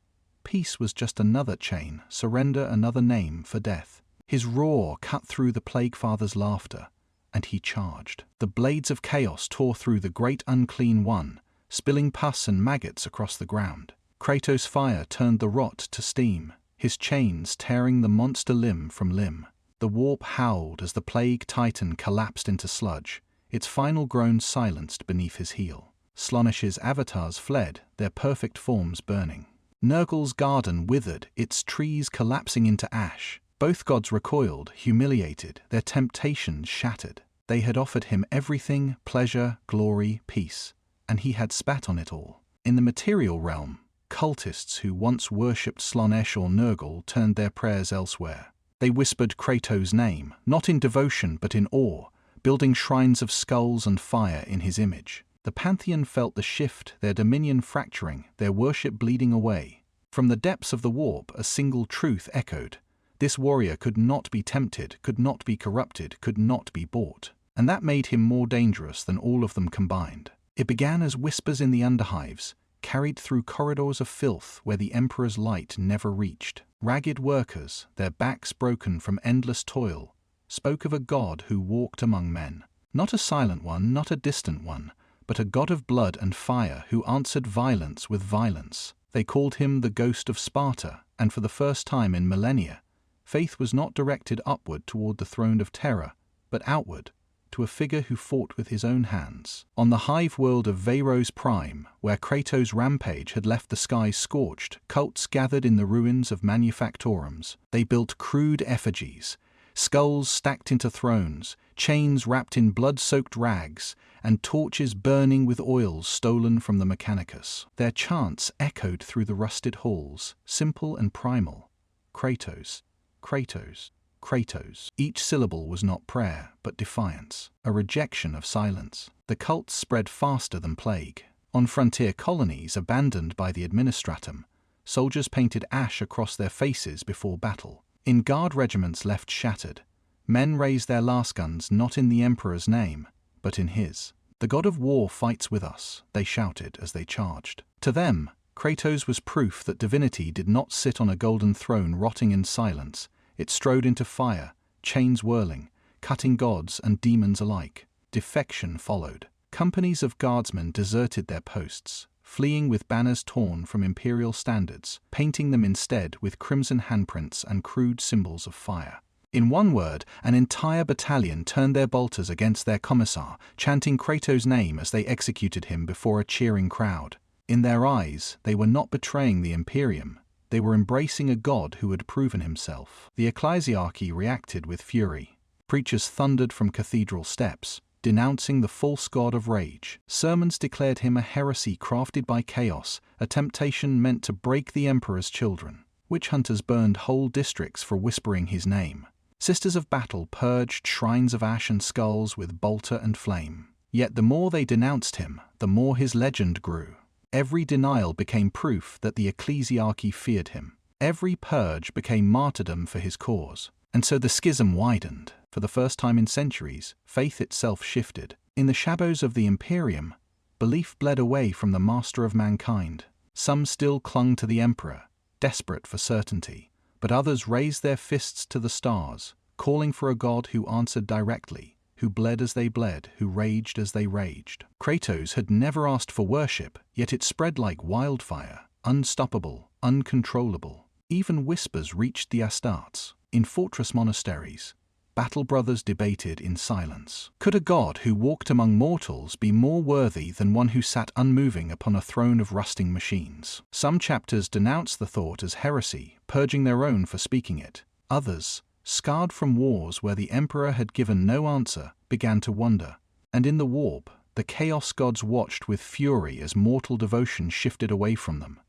Peace was just another chain, surrender another name for death. His roar cut through the Plaguefather's laughter, and he charged. The blades of chaos tore through the great unclean one, spilling pus and maggots across the ground. Kratos' fire turned the rot to steam, his chains tearing the monster limb from limb. The warp howled as the plague titan collapsed into sludge, its final groan silenced beneath his heel. Slaanesh's avatars fled, their perfect forms burning. Nurgle's garden withered, its trees collapsing into ash. Both gods recoiled, humiliated, their temptations shattered. They had offered him everything, pleasure, glory, peace, and he had spat on it all. In the material realm, cultists who once worshipped Slaanesh or Nurgle turned their prayers elsewhere. They whispered Kratos' name, not in devotion but in awe, building shrines of skulls and fire in his image. The pantheon felt the shift, their dominion fracturing, their worship bleeding away. From the depths of the warp, a single truth echoed. This warrior could not be tempted, could not be corrupted, could not be bought. And that made him more dangerous than all of them combined. It began as whispers in the underhives, carried through corridors of filth where the Emperor's light never reached. Ragged workers, their backs broken from endless toil, spoke of a god who walked among men. Not a silent one, not a distant one, but a god of blood and fire who answered violence with violence. They called him the Ghost of Sparta, and for the first time in millennia, faith was not directed upward toward the throne of terror, but outward, to a figure who fought with his own hands. On the hive world of Veiros Prime, where Kratos' rampage had left the skies scorched, cults gathered in the ruins of manufactorums. They built crude effigies, skulls stacked into thrones, chains wrapped in blood-soaked rags, and torches burning with oils stolen from the Mechanicus. Their chants echoed through the rusted halls, simple and primal. Kratos, Kratos, Kratos. Each syllable was not prayer, but defiance, a rejection of silence. The cults spread faster than plague. On frontier colonies abandoned by the administratum, soldiers painted ash across their faces before battle. In guard regiments left shattered, men raised their lasguns not in the Emperor's name, but in his. The god of war fights with us, they shouted as they charged. To them, Kratos was proof that divinity did not sit on a golden throne rotting in silence. It strode into fire, chains whirling, cutting gods and demons alike. Defection followed. Companies of guardsmen deserted their posts, fleeing with banners torn from imperial standards, painting them instead with crimson handprints and crude symbols of fire. In one word, an entire battalion turned their bolters against their commissar, chanting Kratos' name as they executed him before a cheering crowd. In their eyes, they were not betraying the Imperium. They were embracing a god who had proven himself. The ecclesiarchy reacted with fury. Preachers thundered from cathedral steps, denouncing the false god of rage. Sermons declared him a heresy crafted by chaos, a temptation meant to break the Emperor's children. Witch hunters burned whole districts for whispering his name. Sisters of battle purged shrines of ash and skulls with bolter and flame. Yet the more they denounced him, the more his legend grew. Every denial became proof that the ecclesiarchy feared him. Every purge became martyrdom for his cause. And so the schism widened. For the first time in centuries, faith itself shifted. In the shadows of the Imperium, belief bled away from the master of mankind. Some still clung to the Emperor, desperate for certainty, but others raised their fists to the stars, calling for a god who answered directly, who bled as they bled, who raged as they raged. Kratos had never asked for worship, yet it spread like wildfire, unstoppable, uncontrollable. Even whispers reached the Astartes. In fortress monasteries, battle brothers debated in silence. Could a god who walked among mortals be more worthy than one who sat unmoving upon a throne of rusting machines? Some chapters denounced the thought as heresy, purging their own for speaking it. Others, scarred from wars where the Emperor had given no answer, began to wonder. And in the warp, the Chaos gods watched with fury as mortal devotion shifted away from them,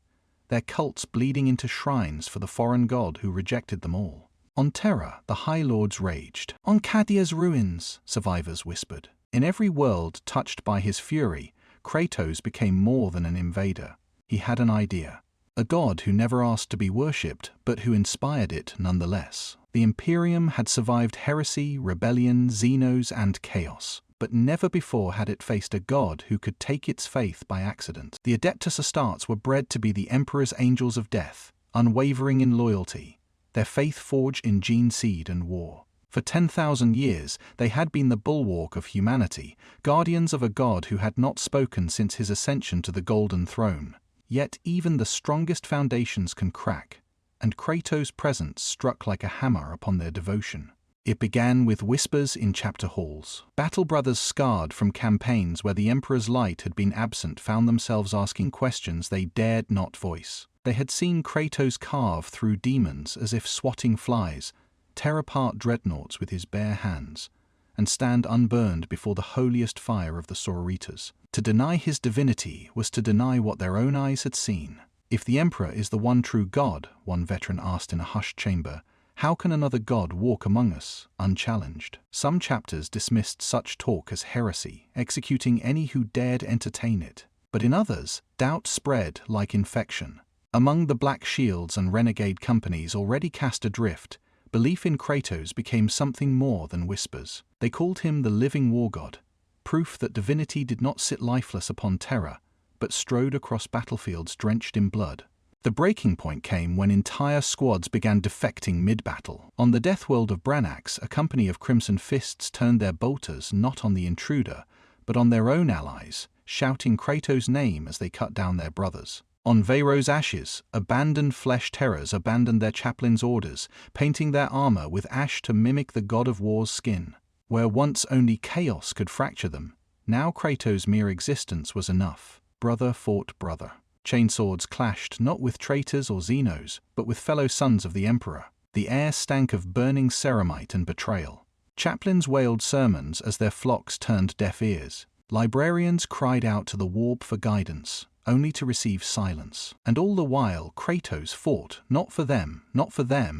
their cults bleeding into shrines for the foreign god who rejected them all. On Terra, the High Lords raged. On Cadia's ruins, survivors whispered. In every world touched by his fury, Kratos became more than an invader. He had an idea. A god who never asked to be worshipped, but who inspired it nonetheless. The Imperium had survived heresy, rebellion, Xenos, and chaos, but never before had it faced a god who could take its faith by accident. The Adeptus Astartes were bred to be the Emperor's angels of death, unwavering in loyalty, their faith forged in gene seed and war. For 10,000 years, they had been the bulwark of humanity, guardians of a god who had not spoken since his ascension to the Golden Throne. Yet even the strongest foundations can crack, and Kratos' presence struck like a hammer upon their devotion. It began with whispers in chapter halls. Battle brothers scarred from campaigns where the Emperor's light had been absent found themselves asking questions they dared not voice. They had seen Kratos carve through demons as if swatting flies, tear apart dreadnoughts with his bare hands, and stand unburned before the holiest fire of the Sororitas. To deny his divinity was to deny what their own eyes had seen. If the Emperor is the one true God, one veteran asked in a hushed chamber, how can another god walk among us, unchallenged? Some chapters dismissed such talk as heresy, executing any who dared entertain it. But in others, doubt spread like infection. Among the Black Shields and renegade companies already cast adrift, belief in Kratos became something more than whispers. They called him the living war god, proof that divinity did not sit lifeless upon terror, but strode across battlefields drenched in blood. The breaking point came when entire squads began defecting mid-battle. On the death world of Brannax, a company of Crimson Fists turned their bolters not on the intruder, but on their own allies, shouting Kratos' name as they cut down their brothers. On Veyro's ashes, abandoned flesh terrors abandoned their chaplain's orders, painting their armor with ash to mimic the god of war's skin. Where once only chaos could fracture them, now Kratos' mere existence was enough. Brother fought brother. Chainswords clashed not with traitors or Xenos, but with fellow sons of the Emperor. The air stank of burning ceramite and betrayal. Chaplains wailed sermons as their flocks turned deaf ears. Librarians cried out to the warp for guidance, only to receive silence. And all the while Kratos fought, not for them,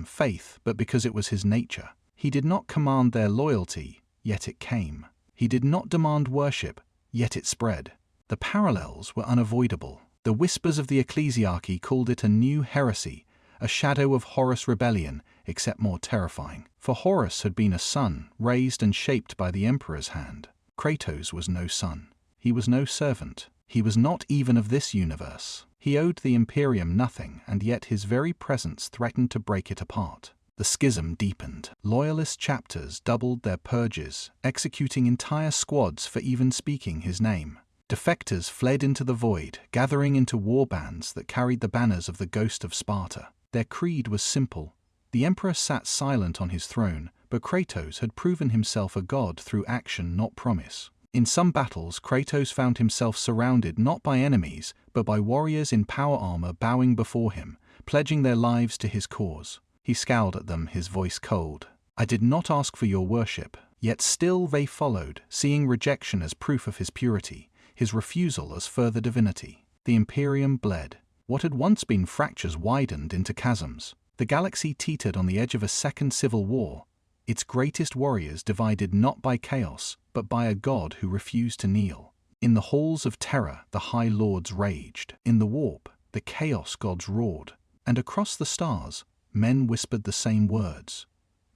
faith, but because it was his nature. He did not command their loyalty, yet it came. He did not demand worship, yet it spread. The parallels were unavoidable. The whispers of the ecclesiarchy called it a new heresy, a shadow of Horus' rebellion, except more terrifying. For Horus had been a son, raised and shaped by the Emperor's hand. Kratos was no son. He was no servant. He was not even of this universe. He owed the Imperium nothing, and yet his very presence threatened to break it apart. The schism deepened. Loyalist chapters doubled their purges, executing entire squads for even speaking his name. Defectors fled into the void, gathering into war bands that carried the banners of the ghost of Sparta. Their creed was simple. The Emperor sat silent on his throne, but Kratos had proven himself a god through action, not promise. In some battles, Kratos found himself surrounded not by enemies, but by warriors in power armor bowing before him, pledging their lives to his cause. He scowled at them, his voice cold. I did not ask for your worship, yet still they followed, seeing rejection as proof of his purity, his refusal as further divinity. The Imperium bled. What had once been fractures widened into chasms. The galaxy teetered on the edge of a second civil war, its greatest warriors divided not by chaos, but by a god who refused to kneel. In the halls of terror, the High Lords raged. In the warp, the chaos gods roared. And across the stars, men whispered the same words.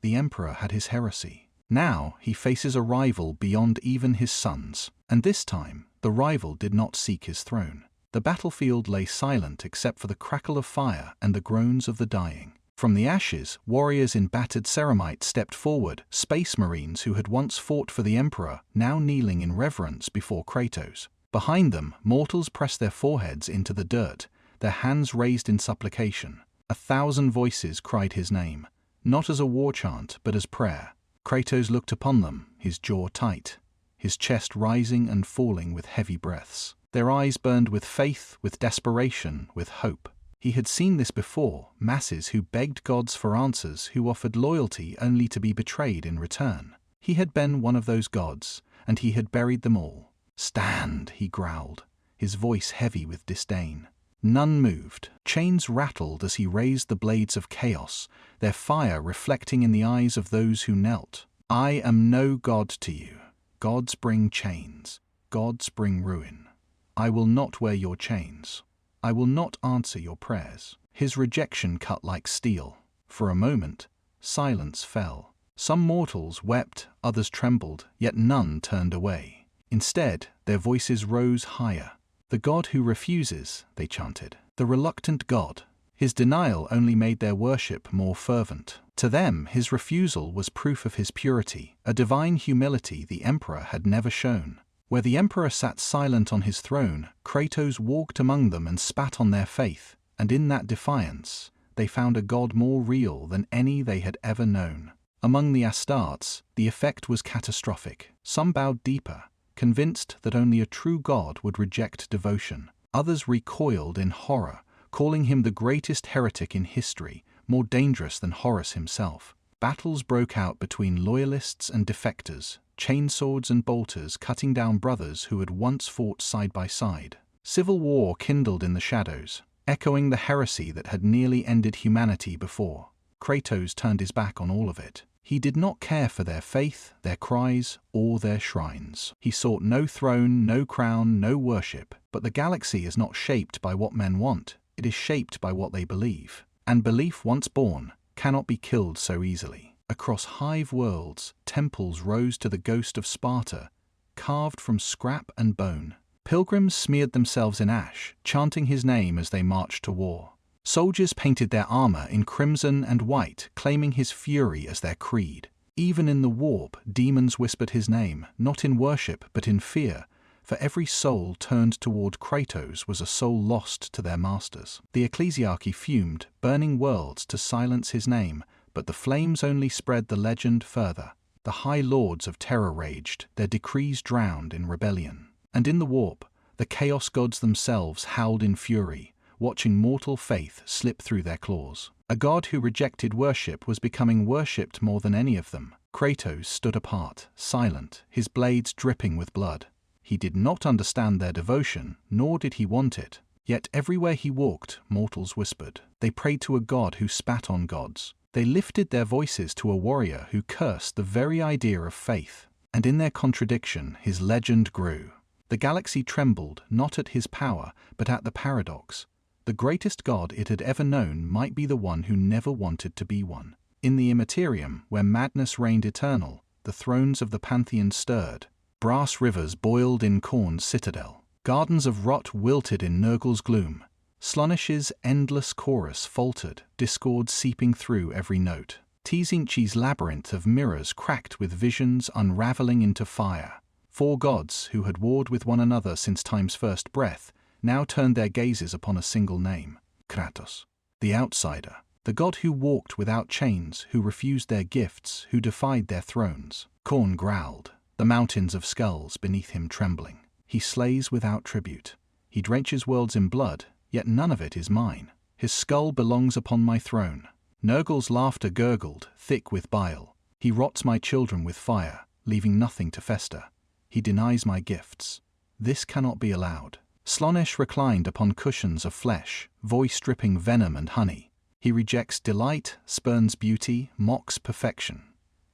The Emperor had his heresy. Now he faces a rival beyond even his sons. And this time, the rival did not seek his throne. The battlefield lay silent except for the crackle of fire and the groans of the dying. From the ashes, warriors in battered ceramite stepped forward, space marines who had once fought for the Emperor, now kneeling in reverence before Kratos. Behind them, mortals pressed their foreheads into the dirt, their hands raised in supplication. 1,000 voices cried his name, not as a war chant, but as prayer. Kratos looked upon them, his jaw tight, his chest rising and falling with heavy breaths. Their eyes burned with faith, with desperation, with hope. He had seen this before, masses who begged gods for answers, who offered loyalty only to be betrayed in return. He had been one of those gods, and he had buried them all. "Stand," he growled, his voice heavy with disdain. None moved. Chains rattled as he raised the blades of chaos, their fire reflecting in the eyes of those who knelt. "I am no god to you. Gods bring chains. Gods bring ruin. I will not wear your chains. I will not answer your prayers." His rejection cut like steel. For a moment, silence fell. Some mortals wept, others trembled, yet none turned away. Instead, their voices rose higher. "The god who refuses," they chanted. "The reluctant god. His denial only made their worship more fervent. To them, his refusal was proof of his purity, a divine humility the emperor had never shown. Where the emperor sat silent on his throne, Kratos walked among them and spat on their faith, and in that defiance, they found a god more real than any they had ever known. Among the Astartes, the effect was catastrophic. Some bowed deeper, convinced that only a true god would reject devotion. Others recoiled in horror, calling him the greatest heretic in history, more dangerous than Horus himself. Battles broke out between loyalists and defectors, chainswords and bolters cutting down brothers who had once fought side by side. Civil war kindled in the shadows, echoing the heresy that had nearly ended humanity before. Kratos turned his back on all of it. He did not care for their faith, their cries, or their shrines. He sought no throne, no crown, no worship. But the galaxy is not shaped by what men want, it is shaped by what they believe. And belief once born cannot be killed so easily. Across hive worlds, temples rose to the ghost of Sparta, carved from scrap and bone. Pilgrims smeared themselves in ash, chanting his name as they marched to war. Soldiers painted their armor in crimson and white, claiming his fury as their creed. Even in the warp, demons whispered his name, not in worship but in fear, for every soul turned toward Kratos was a soul lost to their masters. The ecclesiarchy fumed, burning worlds to silence his name, but the flames only spread the legend further. The high lords of terror raged, their decrees drowned in rebellion. And in the warp, the chaos gods themselves howled in fury, watching mortal faith slip through their claws. A god who rejected worship was becoming worshipped more than any of them. Kratos stood apart, silent, his blades dripping with blood. He did not understand their devotion, nor did he want it. Yet everywhere he walked, mortals whispered. They prayed to a god who spat on gods. They lifted their voices to a warrior who cursed the very idea of faith. And in their contradiction, his legend grew. The galaxy trembled, not at his power, but at the paradox. The greatest god it had ever known might be the one who never wanted to be one. In the Imperium, where madness reigned eternal, the thrones of the pantheon stirred. Brass rivers boiled in Khorne's citadel. Gardens of rot wilted in Nurgle's gloom. Slaaneish's endless chorus faltered, discord seeping through every note. Tzinchi's labyrinth of mirrors cracked with visions unraveling into fire. 4 gods, who had warred with one another since time's first breath, now turned their gazes upon a single name: Kratos. The outsider. The god who walked without chains, who refused their gifts, who defied their thrones. Khorne growled, the mountains of skulls beneath him trembling. He slays without tribute. He drenches worlds in blood, yet none of it is mine. His skull belongs upon my throne. Nurgle's laughter gurgled, thick with bile. He rots my children with fire, leaving nothing to fester. He denies my gifts. This cannot be allowed. Slaanesh reclined upon cushions of flesh, voice dripping venom and honey. He rejects delight, spurns beauty, mocks perfection.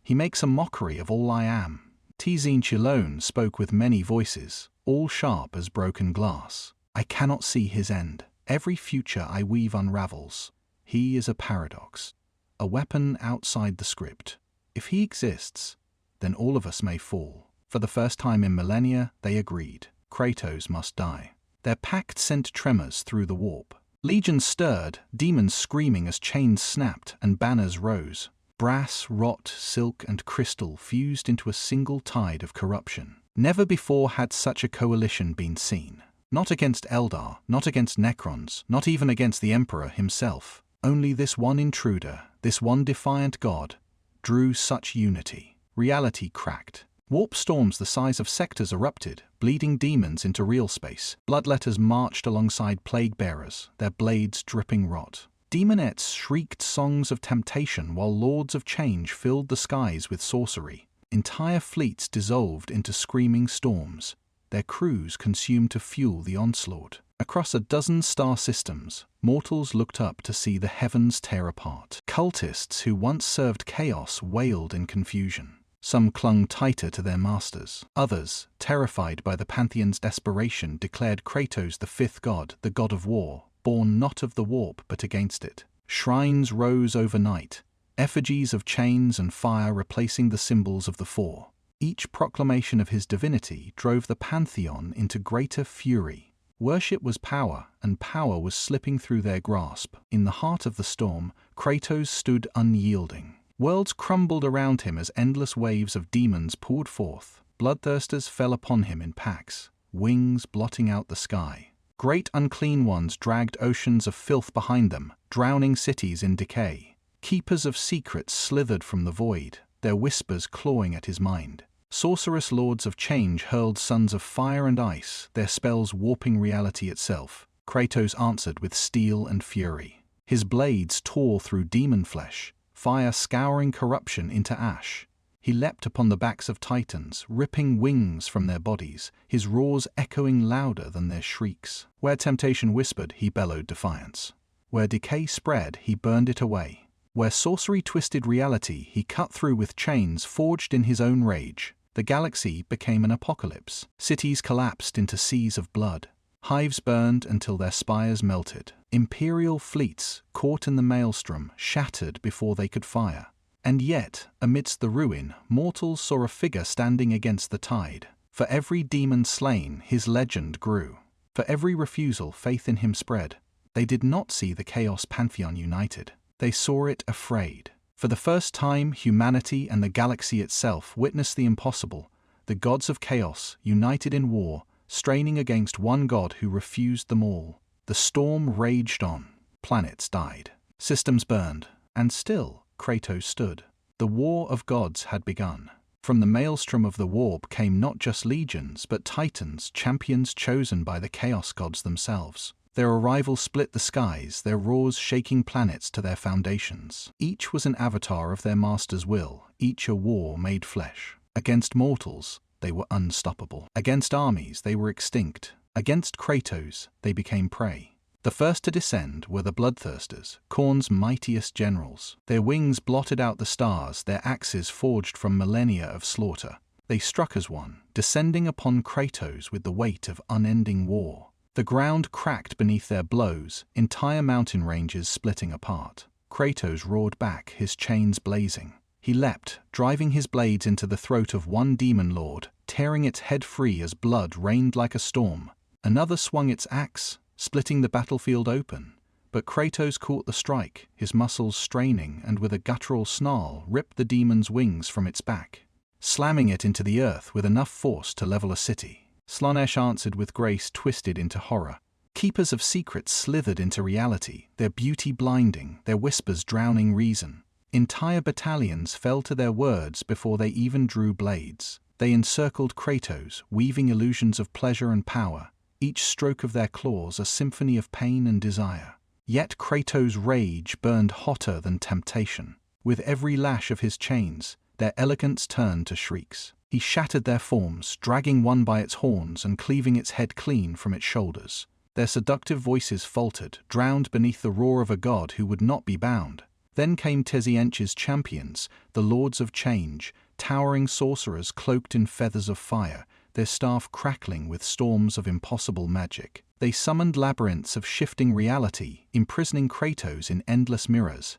He makes a mockery of all I am. Tzinch alone spoke with many voices, all sharp as broken glass. I cannot see his end. Every future I weave unravels. He is a paradox, a weapon outside the script. If he exists, then all of us may fall. For the first time in millennia, they agreed. Kratos must die. Their pact sent tremors through the warp. Legions stirred, demons screaming as chains snapped and banners rose. Brass, rot, silk, and crystal fused into a single tide of corruption. Never before had such a coalition been seen. Not against Eldar, not against Necrons, not even against the Emperor himself. Only this one intruder, this one defiant god, drew such unity. Reality cracked. Warp storms the size of sectors erupted, bleeding demons into real space. Bloodletters marched alongside plague bearers, their blades dripping rot. Demonettes shrieked songs of temptation while lords of change filled the skies with sorcery. Entire fleets dissolved into screaming storms, their crews consumed to fuel the onslaught. Across a dozen star systems, mortals looked up to see the heavens tear apart. Cultists who once served chaos wailed in confusion. Some clung tighter to their masters. Others, terrified by the Pantheon's desperation, declared Kratos the 5th god, the god of war, born not of the warp but against it. Shrines rose overnight, effigies of chains and fire replacing the symbols of the 4. Each proclamation of his divinity drove the Pantheon into greater fury. Worship was power, and power was slipping through their grasp. In the heart of the storm, Kratos stood unyielding. Worlds crumbled around him as endless waves of demons poured forth. Bloodthirsters fell upon him in packs, wings blotting out the sky. Great unclean ones dragged oceans of filth behind them, drowning cities in decay. Keepers of secrets slithered from the void, their whispers clawing at his mind. Sorcerous lords of change hurled sons of fire and ice, their spells warping reality itself. Kratos answered with steel and fury. His blades tore through demon flesh, fire scouring corruption into ash. He leapt upon the backs of titans, ripping wings from their bodies, his roars echoing louder than their shrieks. Where temptation whispered, he bellowed defiance. Where decay spread, he burned it away. Where sorcery twisted reality, he cut through with chains forged in his own rage. The galaxy became an apocalypse. Cities collapsed into seas of blood. Hives burned until their spires melted. Imperial fleets, caught in the maelstrom, shattered before they could fire. And yet, amidst the ruin, mortals saw a figure standing against the tide. For every demon slain, his legend grew. For every refusal, faith in him spread. They did not see the Chaos Pantheon united. They saw it afraid. For the first time, humanity and the galaxy itself witnessed the impossible. The gods of chaos, united in war, straining against one god who refused them all. The storm raged on. Planets died. Systems burned. And still, Kratos stood. The war of gods had begun. From the maelstrom of the warp came not just legions, but titans, champions chosen by the chaos gods themselves. Their arrival split the skies, their roars shaking planets to their foundations. Each was an avatar of their master's will, each a war made flesh. Against mortals, they were unstoppable. Against armies, they were extinct. Against Kratos, they became prey. The first to descend were the Bloodthirsters, Khorne's mightiest generals. Their wings blotted out the stars, their axes forged from millennia of slaughter. They struck as one, descending upon Kratos with the weight of unending war. The ground cracked beneath their blows, entire mountain ranges splitting apart. Kratos roared back, his chains blazing. He leapt, driving his blades into the throat of one demon lord, tearing its head free as blood rained like a storm. Another swung its axe, splitting the battlefield open. But Kratos caught the strike, his muscles straining, and with a guttural snarl ripped the demon's wings from its back, slamming it into the earth with enough force to level a city. Slaanesh answered with grace twisted into horror. Keepers of secrets slithered into reality, their beauty blinding, their whispers drowning reason. Entire battalions fell to their words before they even drew blades. They encircled Kratos, weaving illusions of pleasure and power, each stroke of their claws a symphony of pain and desire. Yet Kratos' rage burned hotter than temptation. With every lash of his chains, their elegance turned to shrieks. He shattered their forms, dragging one by its horns and cleaving its head clean from its shoulders. Their seductive voices faltered, drowned beneath the roar of a god who would not be bound. Then came Tesiench's champions, the lords of change, towering sorcerers cloaked in feathers of fire, their staff crackling with storms of impossible magic. They summoned labyrinths of shifting reality, imprisoning Kratos in endless mirrors,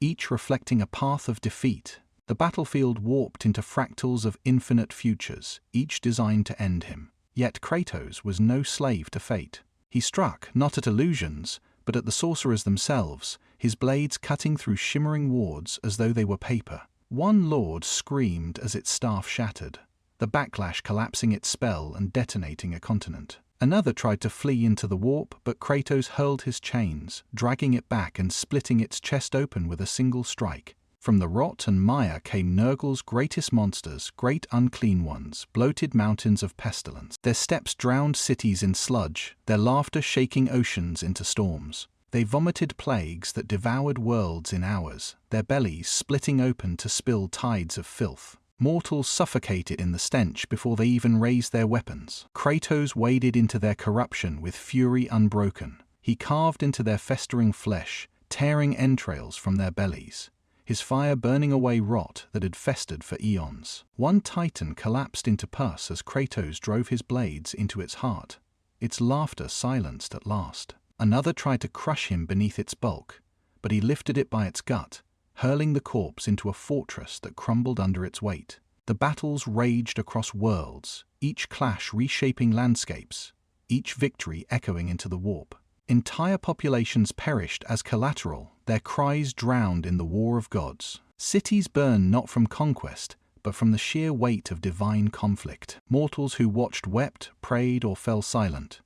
each reflecting a path of defeat. The battlefield warped into fractals of infinite futures, each designed to end him. Yet Kratos was no slave to fate. He struck, not at illusions, but at the sorcerers themselves, his blades cutting through shimmering wards as though they were paper. One lord screamed as its staff shattered, the backlash collapsing its spell and detonating a continent. Another tried to flee into the warp, but Kratos hurled his chains, dragging it back and splitting its chest open with a single strike. From the rot and mire came Nurgle's greatest monsters, great unclean ones, bloated mountains of pestilence. Their steps drowned cities in sludge, their laughter shaking oceans into storms. They vomited plagues that devoured worlds in hours, their bellies splitting open to spill tides of filth. Mortals suffocated in the stench before they even raised their weapons. Kratos waded into their corruption with fury unbroken. He carved into their festering flesh, tearing entrails from their bellies, his fire burning away rot that had festered for eons. One titan collapsed into pus as Kratos drove his blades into its heart, its laughter silenced at last. Another tried to crush him beneath its bulk, but he lifted it by its gut, hurling the corpse into a fortress that crumbled under its weight. The battles raged across worlds, each clash reshaping landscapes, each victory echoing into the warp. Entire populations perished as collateral, their cries drowned in the war of gods. Cities burned not from conquest, but from the sheer weight of divine conflict. Mortals who watched wept, prayed, or fell silent,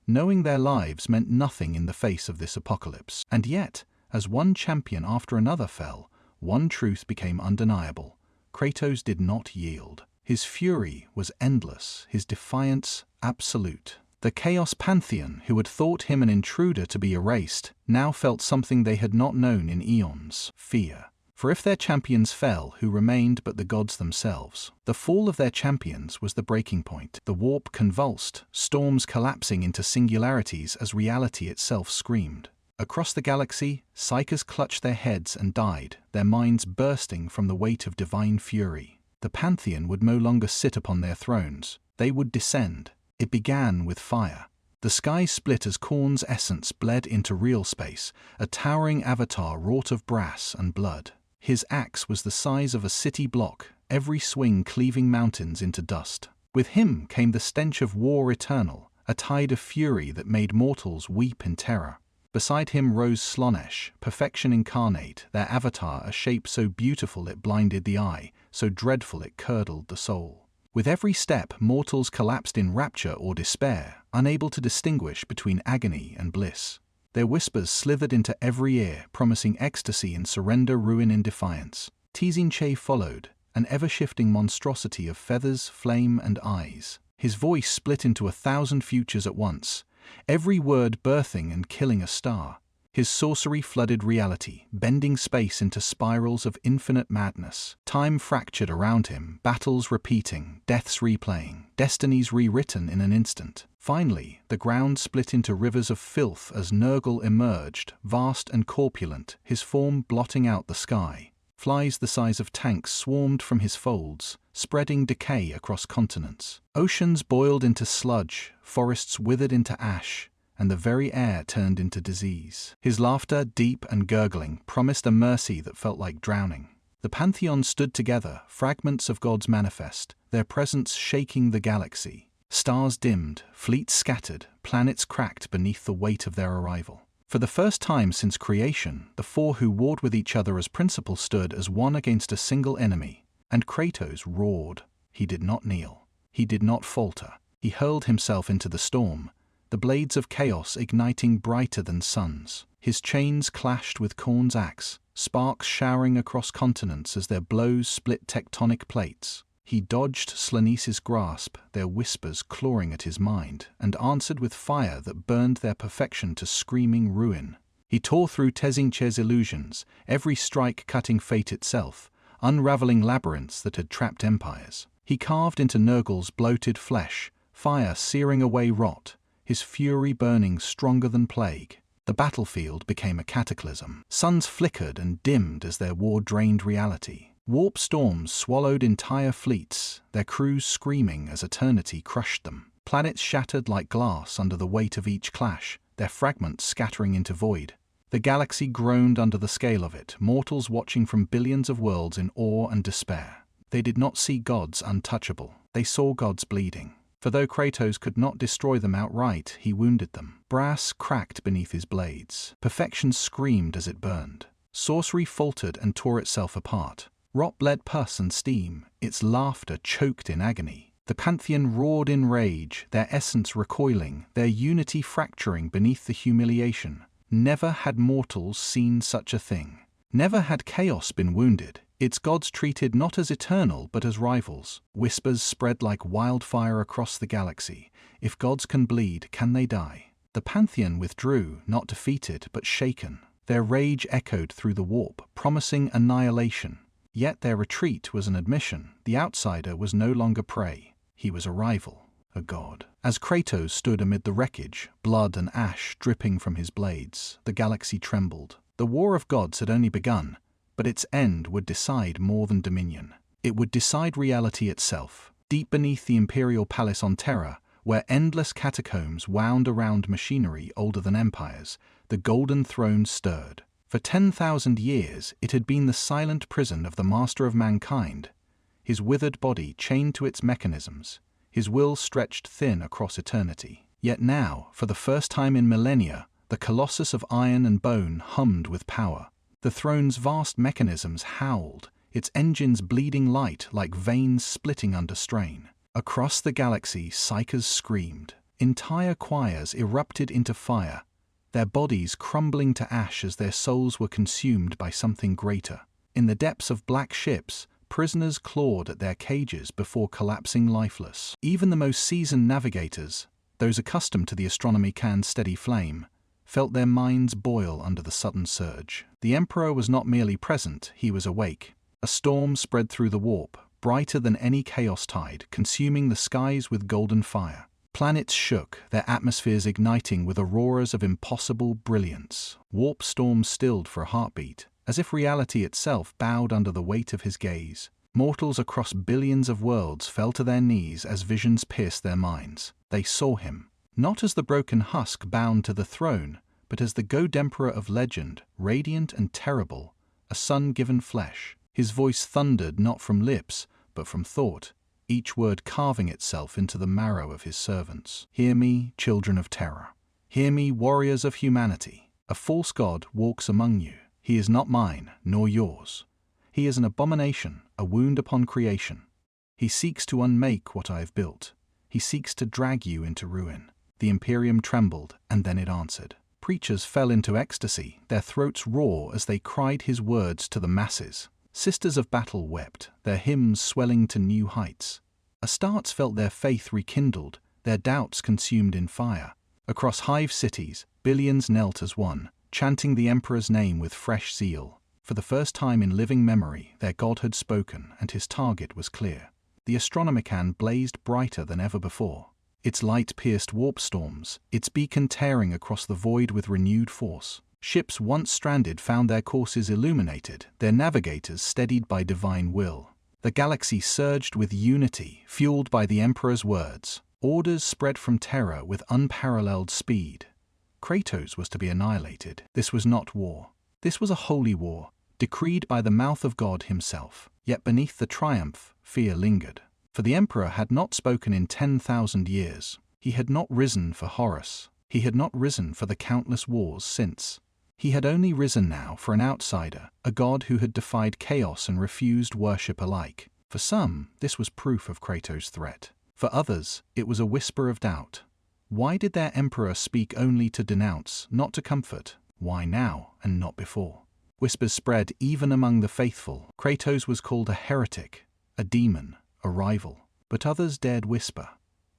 knowing their lives meant nothing in the face of this apocalypse. And yet, as one champion after another fell, one truth became undeniable. Kratos did not yield. His fury was endless, his defiance absolute. The Chaos Pantheon, who had thought him an intruder to be erased, now felt something they had not known in eons: fear. For if their champions fell, who remained but the gods themselves? The fall of their champions was the breaking point. The warp convulsed, storms collapsing into singularities as reality itself screamed. Across the galaxy, psykers clutched their heads and died, their minds bursting from the weight of divine fury. The Pantheon would no longer sit upon their thrones. They would descend. It began with fire. The sky split as Khorne's essence bled into real space, a towering avatar wrought of brass and blood. His axe was the size of a city block, every swing cleaving mountains into dust. With him came the stench of war eternal, a tide of fury that made mortals weep in terror. Beside him rose Slaanesh, perfection incarnate, their avatar a shape so beautiful it blinded the eye, so dreadful it curdled the soul. With every step, mortals collapsed in rapture or despair, unable to distinguish between agony and bliss. Their whispers slithered into every ear, promising ecstasy in surrender, ruin in defiance. Tzeentch followed, an ever-shifting monstrosity of feathers, flame, and eyes. His voice split into 1,000 futures at once, every word birthing and killing a star. His sorcery flooded reality, bending space into spirals of infinite madness. Time fractured around him, battles repeating, deaths replaying, destinies rewritten in an instant. Finally, the ground split into rivers of filth as Nurgle emerged, vast and corpulent, his form blotting out the sky. Flies the size of tanks swarmed from his folds, spreading decay across continents. Oceans boiled into sludge, forests withered into ash, and the very air turned into disease. His laughter, deep and gurgling, promised a mercy that felt like drowning. The Pantheon stood together, fragments of gods manifest, their presence shaking the galaxy. Stars dimmed, fleets scattered, planets cracked beneath the weight of their arrival. For the first time since creation, the four who warred with each other as principals stood as one against a single enemy. And Kratos roared. He did not kneel. He did not falter. He hurled himself into the storm, the blades of chaos igniting brighter than suns. His chains clashed with Khorne's axe, sparks showering across continents as their blows split tectonic plates. He dodged Slaane's grasp, their whispers clawing at his mind, and answered with fire that burned their perfection to screaming ruin. He tore through Tzeentch's illusions, every strike cutting fate itself, unraveling labyrinths that had trapped empires. He carved into Nurgle's bloated flesh, fire searing away rot, his fury burning stronger than plague. The battlefield became a cataclysm. Suns flickered and dimmed as their war drained reality. Warp storms swallowed entire fleets, their crews screaming as eternity crushed them. Planets shattered like glass under the weight of each clash, their fragments scattering into void. The galaxy groaned under the scale of it, mortals watching from billions of worlds in awe and despair. They did not see gods untouchable. They saw gods bleeding. For though Kratos could not destroy them outright, he wounded them. Brass cracked beneath his blades. Perfection screamed as it burned. Sorcery faltered and tore itself apart. Rot bled pus and steam, its laughter choked in agony. The Pantheon roared in rage, their essence recoiling, their unity fracturing beneath the humiliation. Never had mortals seen such a thing. Never had chaos been wounded, its gods treated not as eternal but as rivals. Whispers spread like wildfire across the galaxy. If gods can bleed, can they die? The Pantheon withdrew, not defeated but shaken. Their rage echoed through the warp, promising annihilation. Yet their retreat was an admission. The outsider was no longer prey. He was a rival, a god. As Kratos stood amid the wreckage, blood and ash dripping from his blades, the galaxy trembled. The war of gods had only begun, but its end would decide more than dominion. It would decide reality itself. Deep beneath the Imperial Palace on Terra, where endless catacombs wound around machinery older than empires, the Golden Throne stirred. For 10,000 years it had been the silent prison of the master of mankind, his withered body chained to its mechanisms, his will stretched thin across eternity. Yet now, for the first time in millennia, the colossus of iron and bone hummed with power. The throne's vast mechanisms howled, its engines bleeding light like veins splitting under strain. Across the galaxy, psychers screamed. Entire choirs erupted into fire, their bodies crumbling to ash as their souls were consumed by something greater. In the depths of black ships, prisoners clawed at their cages before collapsing lifeless. Even the most seasoned navigators, those accustomed to the astronomy can's steady flame, felt their minds boil under the sudden surge. The Emperor was not merely present, he was awake. A storm spread through the warp, brighter than any chaos tide, consuming the skies with golden fire. Planets shook, their atmospheres igniting with auroras of impossible brilliance. Warp storms stilled for a heartbeat, as if reality itself bowed under the weight of his gaze. Mortals across billions of worlds fell to their knees as visions pierced their minds. They saw him, not as the broken husk bound to the throne, but as the God-Emperor of legend, radiant and terrible, a son given flesh. His voice thundered not from lips, but from thought, each word carving itself into the marrow of his servants. Hear me, children of terror. Hear me, warriors of humanity. A false god walks among you. He is not mine, nor yours. He is an abomination, a wound upon creation. He seeks to unmake what I have built. He seeks to drag you into ruin. The Imperium trembled, and then it answered. Preachers fell into ecstasy, their throats raw as they cried his words to the masses. Sisters of battle wept, their hymns swelling to new heights. Astartes felt their faith rekindled, their doubts consumed in fire. Across hive cities, billions knelt as one, chanting the Emperor's name with fresh zeal. For the first time in living memory, their god had spoken, and his target was clear. The Astronomican blazed brighter than ever before. Its light pierced warp storms, its beacon tearing across the void with renewed force. Ships once stranded found their courses illuminated, their navigators steadied by divine will. The galaxy surged with unity, fueled by the Emperor's words. Orders spread from terror with unparalleled speed. Kratos was to be annihilated. This was not war. This was a holy war, decreed by the mouth of God himself. Yet beneath the triumph, fear lingered. For the Emperor had not spoken in 10,000 years. He had not risen for Horus. He had not risen for the countless wars since. He had only risen now for an outsider, a god who had defied chaos and refused worship alike. For some, this was proof of Kratos' threat. For others, it was a whisper of doubt. Why did their emperor speak only to denounce, not to comfort? Why now and not before? Whispers spread even among the faithful. Kratos was called a heretic, a demon, a rival. But others dared whisper.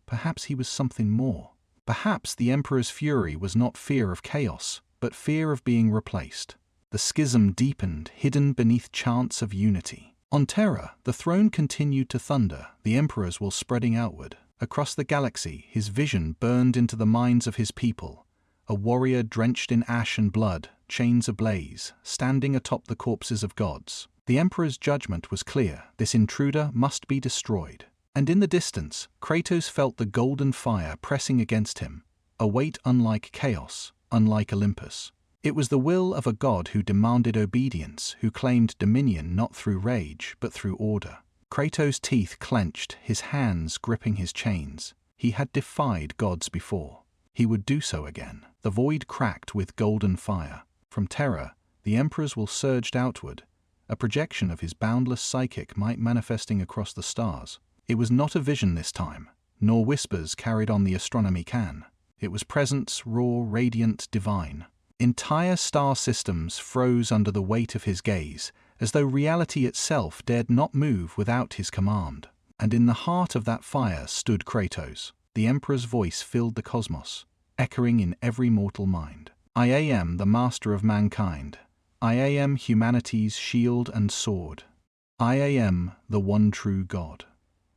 Perhaps he was something more. Perhaps the emperor's fury was not fear of chaos, but fear of being replaced. The schism deepened, hidden beneath chants of unity. On Terra, the throne continued to thunder, the emperor's will spreading outward. Across the galaxy, his vision burned into the minds of his people. A warrior drenched in ash and blood, chains ablaze, standing atop the corpses of gods. The emperor's judgment was clear. This intruder must be destroyed. And in the distance, Kratos felt the golden fire pressing against him, a weight unlike chaos, unlike Olympus. It was the will of a god who demanded obedience, who claimed dominion not through rage, but through order. Kratos' teeth clenched, his hands gripping his chains. He had defied gods before. He would do so again. The void cracked with golden fire. From Terra, the emperor's will surged outward, a projection of his boundless psychic might manifesting across the stars. It was not a vision this time, nor whispers carried on the astronomy can. It was presence, raw, radiant, divine. Entire star systems froze under the weight of his gaze, as though reality itself dared not move without his command. And in the heart of that fire stood Kratos. The Emperor's voice filled the cosmos, echoing in every mortal mind. I am the master of mankind. I am humanity's shield and sword. I am the one true God.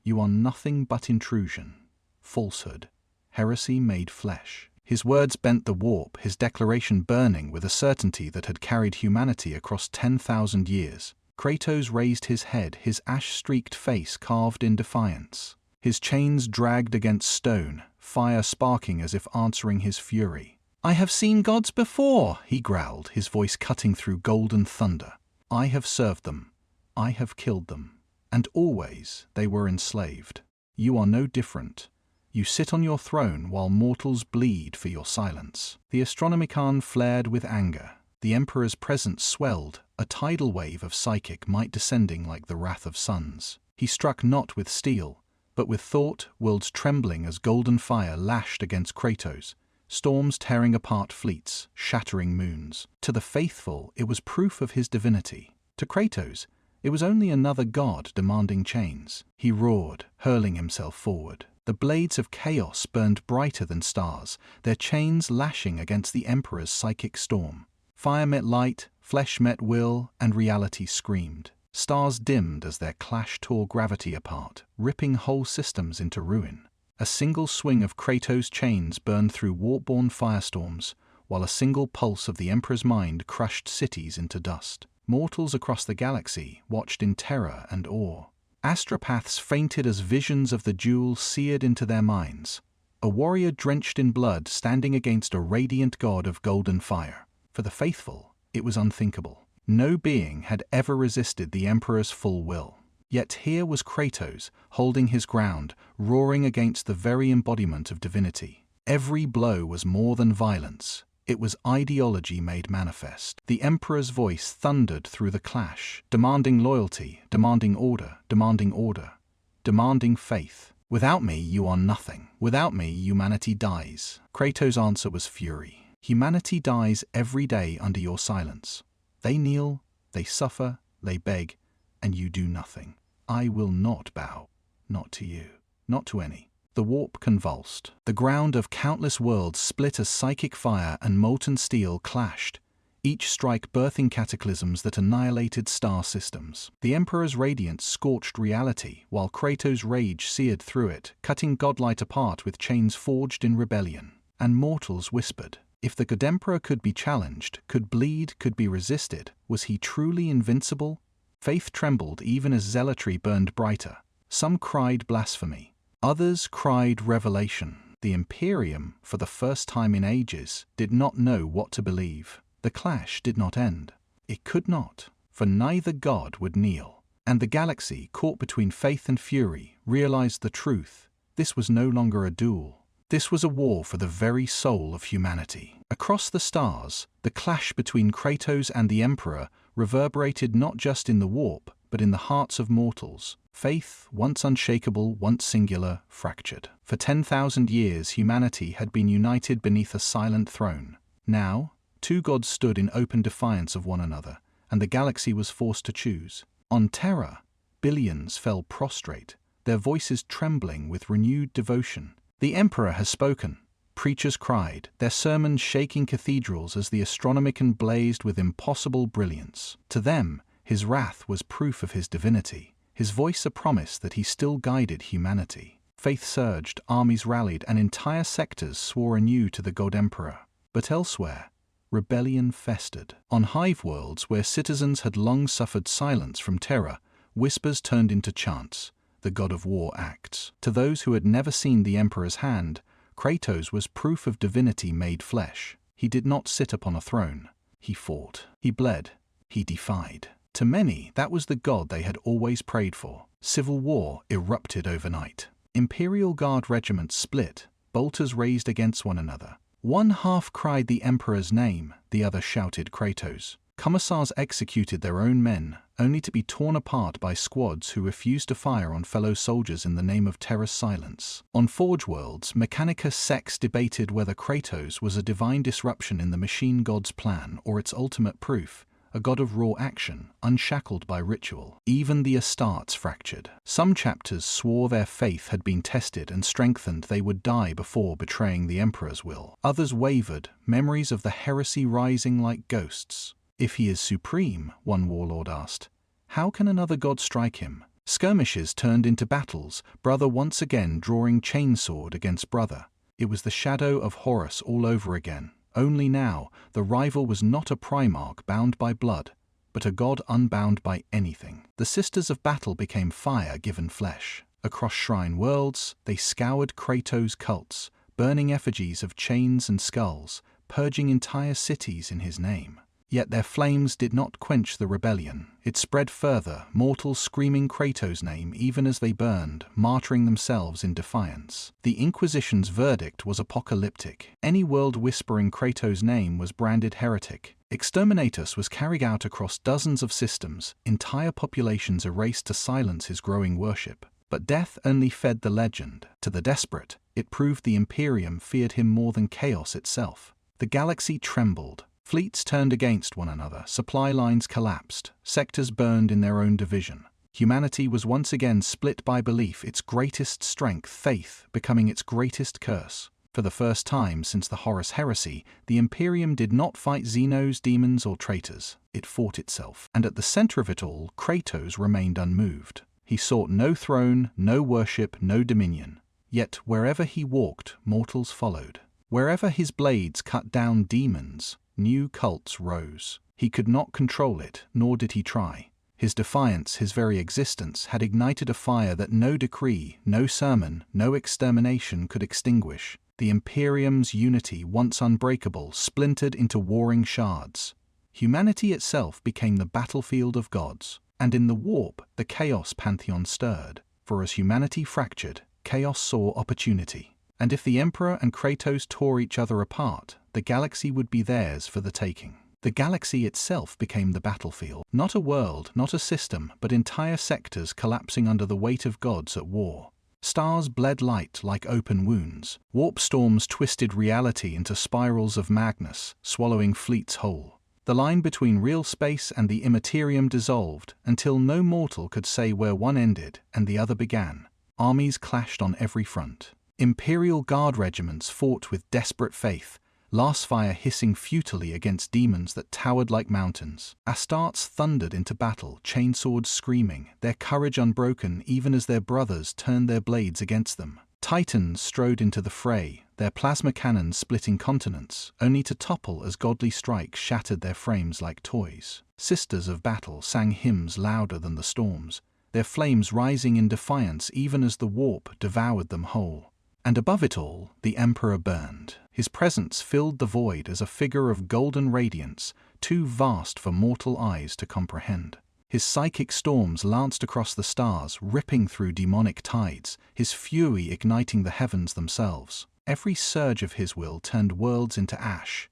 You are nothing but intrusion, falsehood, heresy made flesh. His words bent the warp, his declaration burning with a certainty that had carried humanity across 10,000 years. Kratos raised his head, his ash-streaked face carved in defiance. His chains dragged against stone, fire sparking as if answering his fury. I have seen gods before, he growled, his voice cutting through golden thunder. I have served them. I have killed them. And always they were enslaved. You are no different. You sit on your throne while mortals bleed for your silence." The Astronomicon flared with anger. The Emperor's presence swelled, a tidal wave of psychic might descending like the wrath of suns. He struck not with steel, but with thought, worlds trembling as golden fire lashed against Kratos, storms tearing apart fleets, shattering moons. To the faithful, it was proof of his divinity. To Kratos, it was only another god demanding chains. He roared, hurling himself forward. The blades of chaos burned brighter than stars, their chains lashing against the Emperor's psychic storm. Fire met light, flesh met will, and reality screamed. Stars dimmed as their clash tore gravity apart, ripping whole systems into ruin. A single swing of Kratos' chains burned through warp-born firestorms, while a single pulse of the Emperor's mind crushed cities into dust. Mortals across the galaxy watched in terror and awe. Astropaths fainted as visions of the duel seared into their minds. A warrior drenched in blood standing against a radiant god of golden fire. For the faithful, it was unthinkable. No being had ever resisted the Emperor's full will. Yet here was Kratos, holding his ground, roaring against the very embodiment of divinity. Every blow was more than violence. It was ideology made manifest. The Emperor's voice thundered through the clash, demanding loyalty, demanding order, demanding faith. "Without me, you are nothing. Without me, humanity dies." Kratos' answer was fury. "Humanity dies every day under your silence. They kneel, they suffer, they beg, and you do nothing. I will not bow. Not to you. Not to any." The warp convulsed. The ground of countless worlds split as psychic fire and molten steel clashed, each strike birthing cataclysms that annihilated star systems. The Emperor's radiance scorched reality, while Kratos' rage seared through it, cutting godlight apart with chains forged in rebellion. And mortals whispered, if the God Emperor could be challenged, could bleed, could be resisted, was he truly invincible? Faith trembled even as zealotry burned brighter. Some cried blasphemy. Others cried revelation. The Imperium, for the first time in ages, did not know what to believe. The clash did not end. It could not, for neither god would kneel. And the galaxy, caught between faith and fury, realized the truth. This was no longer a duel. This was a war for the very soul of humanity. Across the stars, the clash between Kratos and the Emperor reverberated not just in the warp, but in the hearts of mortals. Faith, once unshakable, once singular, fractured. For 10,000 years, humanity had been united beneath a silent throne. Now, two gods stood in open defiance of one another, and the galaxy was forced to choose. On Terra, billions fell prostrate, their voices trembling with renewed devotion. "The Emperor has spoken," preachers cried, their sermons shaking cathedrals as the Astronomicon blazed with impossible brilliance. To them, his wrath was proof of his divinity, his voice a promise that he still guided humanity. Faith surged, armies rallied, and entire sectors swore anew to the God Emperor. But elsewhere, rebellion festered. On hive worlds where citizens had long suffered silence from terror, whispers turned into chants. The god of war acts. To those who had never seen the Emperor's hand, Kratos was proof of divinity made flesh. He did not sit upon a throne. He fought. He bled. He defied. To many, that was the god they had always prayed for. Civil war erupted overnight. Imperial Guard regiments split, bolters raised against one another. One half cried the Emperor's name, the other shouted Kratos. Commissars executed their own men, only to be torn apart by squads who refused to fire on fellow soldiers in the name of Terra's silence. On Forge Worlds, Mechanica sects debated whether Kratos was a divine disruption in the machine god's plan or its ultimate proof, a god of raw action, unshackled by ritual. Even the Astartes fractured. Some chapters swore their faith had been tested and strengthened they would die before betraying the Emperor's will. Others wavered, memories of the heresy rising like ghosts. If he is supreme, one warlord asked, how can another god strike him? Skirmishes turned into battles, brother once again drawing chainsword against brother. It was the shadow of Horus all over again. Only now, the rival was not a Primarch bound by blood, but a god unbound by anything. The Sisters of Battle became fire given flesh. Across shrine worlds, they scoured Kratos' cults, burning effigies of chains and skulls, purging entire cities in his name. Yet their flames did not quench the rebellion. It spread further, mortals screaming Kratos' name even as they burned, martyring themselves in defiance. The Inquisition's verdict was apocalyptic. Any world whispering Kratos' name was branded heretic. Exterminatus was carried out across dozens of systems, entire populations erased to silence his growing worship. But death only fed the legend. To the desperate, it proved the Imperium feared him more than chaos itself. The galaxy trembled. Fleets turned against one another, supply lines collapsed, sectors burned in their own division. Humanity was once again split by belief, its greatest strength, faith, becoming its greatest curse. For the first time since the Horus Heresy, the Imperium did not fight Xenos, demons, or traitors. It fought itself. And at the center of it all, Kratos remained unmoved. He sought no throne, no worship, no dominion. Yet wherever he walked, mortals followed. Wherever his blades cut down demons, new cults rose. He could not control it, nor did he try. His defiance, his very existence, had ignited a fire that no decree, no sermon, no extermination could extinguish. The Imperium's unity, once unbreakable, splintered into warring shards. Humanity itself became the battlefield of gods. And in the warp, the chaos pantheon stirred. For as humanity fractured, chaos saw opportunity. And if the Emperor and Kratos tore each other apart, the galaxy would be theirs for the taking. The galaxy itself became the battlefield. Not a world, not a system, but entire sectors collapsing under the weight of gods at war. Stars bled light like open wounds. Warp storms twisted reality into spirals of madness, swallowing fleets whole. The line between real space and the immaterium dissolved until no mortal could say where one ended and the other began. Armies clashed on every front. Imperial Guard regiments fought with desperate faith, last fire hissing futilely against demons that towered like mountains. Astartes thundered into battle, chainswords screaming, their courage unbroken even as their brothers turned their blades against them. Titans strode into the fray, their plasma cannons splitting continents, only to topple as godly strikes shattered their frames like toys. Sisters of battle sang hymns louder than the storms, their flames rising in defiance even as the warp devoured them whole. And above it all, the Emperor burned. His presence filled the void as a figure of golden radiance, too vast for mortal eyes to comprehend. His psychic storms lanced across the stars, ripping through demonic tides, his fury igniting the heavens themselves. Every surge of his will turned worlds into ash,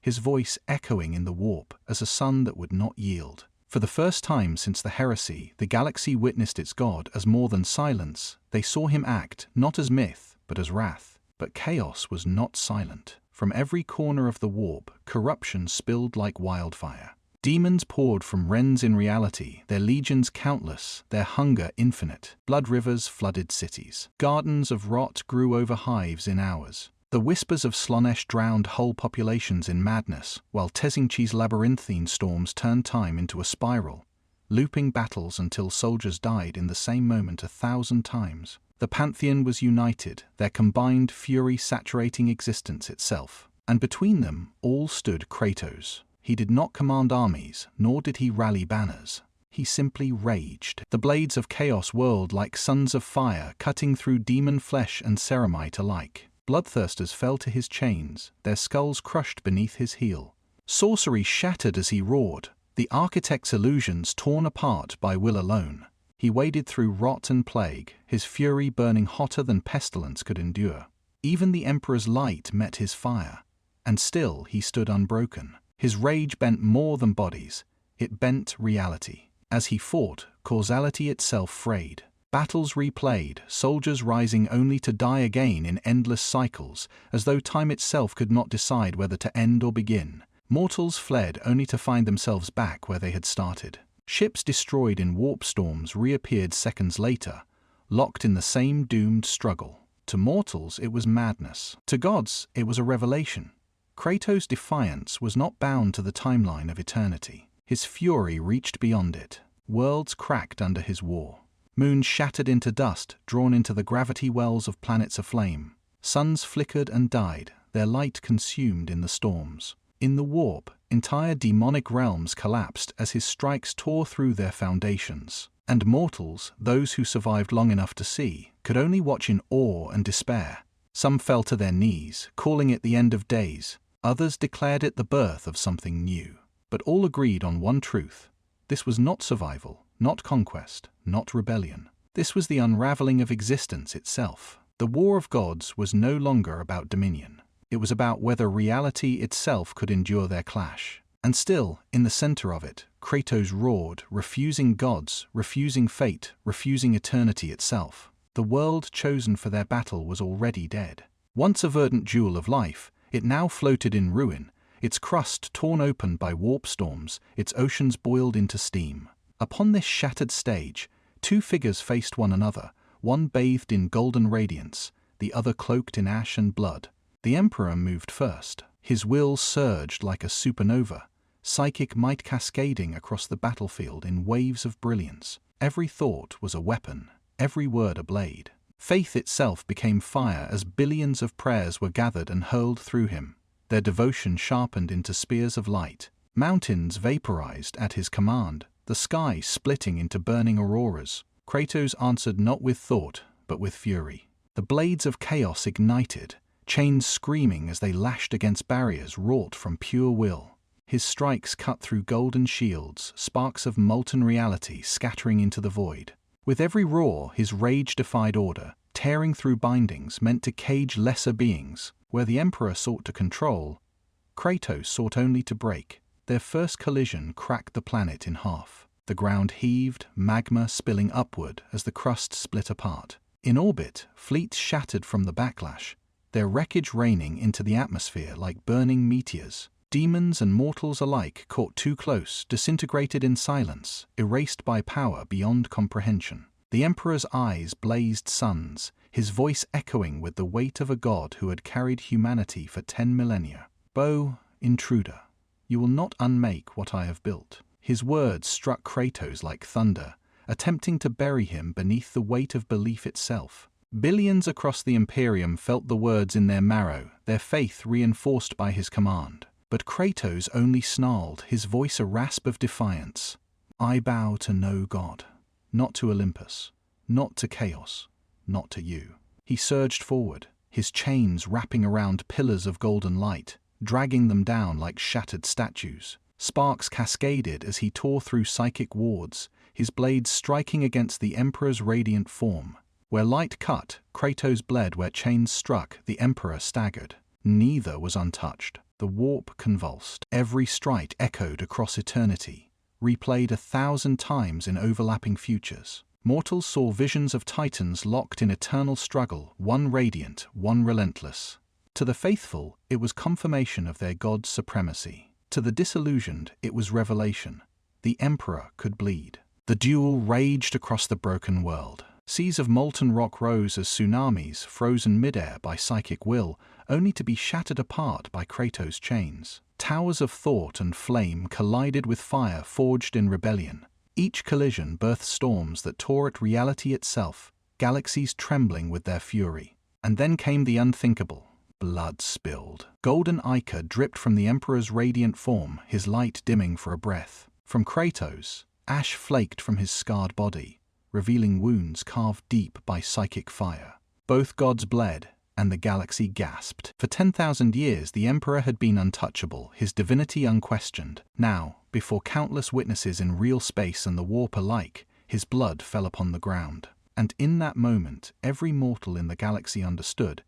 his voice echoing in the warp as a sun that would not yield. For the first time since the heresy, the galaxy witnessed its god as more than silence. They saw him act, not as myth, but as wrath. But chaos was not silent. From every corner of the warp, corruption spilled like wildfire. Demons poured from rens in reality, their legions countless, their hunger infinite. Blood rivers flooded cities. Gardens of rot grew over hives in hours. The whispers of Slaanesh drowned whole populations in madness, while Tezingchi's labyrinthine storms turned time into a spiral, looping battles until soldiers died in the same moment 1,000 times. The Pantheon was united, their combined fury saturating existence itself. And between them, all stood Kratos. He did not command armies, nor did he rally banners. He simply raged. The blades of chaos whirled like suns of fire, cutting through demon flesh and ceramite alike. Bloodthirsters fell to his chains, their skulls crushed beneath his heel. Sorcery shattered as he roared, the architect's illusions torn apart by will alone. He waded through rot and plague, his fury burning hotter than pestilence could endure. Even the Emperor's light met his fire, and still he stood unbroken. His rage bent more than bodies, it bent reality. As he fought, causality itself frayed. Battles replayed, soldiers rising only to die again in endless cycles, as though time itself could not decide whether to end or begin. Mortals fled only to find themselves back where they had started. Ships destroyed in warp storms reappeared seconds later, locked in the same doomed struggle. To mortals it was madness. To gods it was a revelation. Kratos' defiance was not bound to the timeline of eternity. His fury reached beyond it. Worlds cracked under his war. Moons shattered into dust, drawn into the gravity wells of planets aflame. Suns flickered and died, their light consumed in the storms. In the warp, entire demonic realms collapsed as his strikes tore through their foundations. And mortals, those who survived long enough to see, could only watch in awe and despair. Some fell to their knees, calling it the end of days. Others declared it the birth of something new. but all agreed on one truth. This was not survival, not conquest, not rebellion. This was the unraveling of existence itself. The War of Gods was no longer about dominion. It was about whether reality itself could endure their clash. And still, in the center of it, Kratos roared, refusing gods, refusing fate, refusing eternity itself. The world chosen for their battle was already dead. Once a verdant jewel of life, it now floated in ruin, its crust torn open by warp storms, its oceans boiled into steam. Upon this shattered stage, two figures faced one another, one bathed in golden radiance, the other cloaked in ash and blood. The Emperor moved first. His will surged like a supernova, psychic might cascading across the battlefield in waves of brilliance. Every thought was a weapon, every word a blade. Faith itself became fire as billions of prayers were gathered and hurled through him, their devotion sharpened into spears of light. Mountains vaporized at his command, the sky splitting into burning auroras. Kratos answered not with thought, but with fury. The blades of chaos ignited, chains screaming as they lashed against barriers wrought from pure will. His strikes cut through golden shields, sparks of molten reality scattering into the void. With every roar, his rage defied order, tearing through bindings meant to cage lesser beings. Where the Emperor sought to control, Kratos sought only to break. Their first collision cracked the planet in half. The ground heaved, magma spilling upward as the crust split apart. In orbit, fleets shattered from the backlash, their wreckage raining into the atmosphere like burning meteors. Demons and mortals alike caught too close, disintegrated in silence, erased by power beyond comprehension. The Emperor's eyes blazed suns, his voice echoing with the weight of a god who had carried humanity for 10 millennia. "Bo, intruder, you will not unmake what I have built." His words struck Kratos like thunder, attempting to bury him beneath the weight of belief itself. Billions across the Imperium felt the words in their marrow, their faith reinforced by his command. But Kratos only snarled, his voice a rasp of defiance. "I bow to no god, not to Olympus, not to chaos, not to you." He surged forward, his chains wrapping around pillars of golden light, dragging them down like shattered statues. Sparks cascaded as he tore through psychic wards, his blades striking against the Emperor's radiant form. Where light cut, Kratos bled. Where chains struck, the Emperor staggered. Neither was untouched. The warp convulsed. Every strike echoed across eternity, replayed 1,000 times in overlapping futures. Mortals saw visions of titans locked in eternal struggle, one radiant, one relentless. To the faithful, it was confirmation of their god's supremacy. To the disillusioned, it was revelation. The Emperor could bleed. The duel raged across the broken world. Seas of molten rock rose as tsunamis, frozen midair by psychic will, only to be shattered apart by Kratos' chains. Towers of thought and flame collided with fire forged in rebellion. Each collision birthed storms that tore at reality itself, galaxies trembling with their fury. And then came the unthinkable. Blood spilled. Golden ichor dripped from the Emperor's radiant form, his light dimming for a breath. From Kratos, ash flaked from his scarred body, revealing wounds carved deep by psychic fire. Both gods bled, and the galaxy gasped. For 10,000 years the Emperor had been untouchable, his divinity unquestioned. Now, before countless witnesses in real space and the warp alike, his blood fell upon the ground. And in that moment, every mortal in the galaxy understood.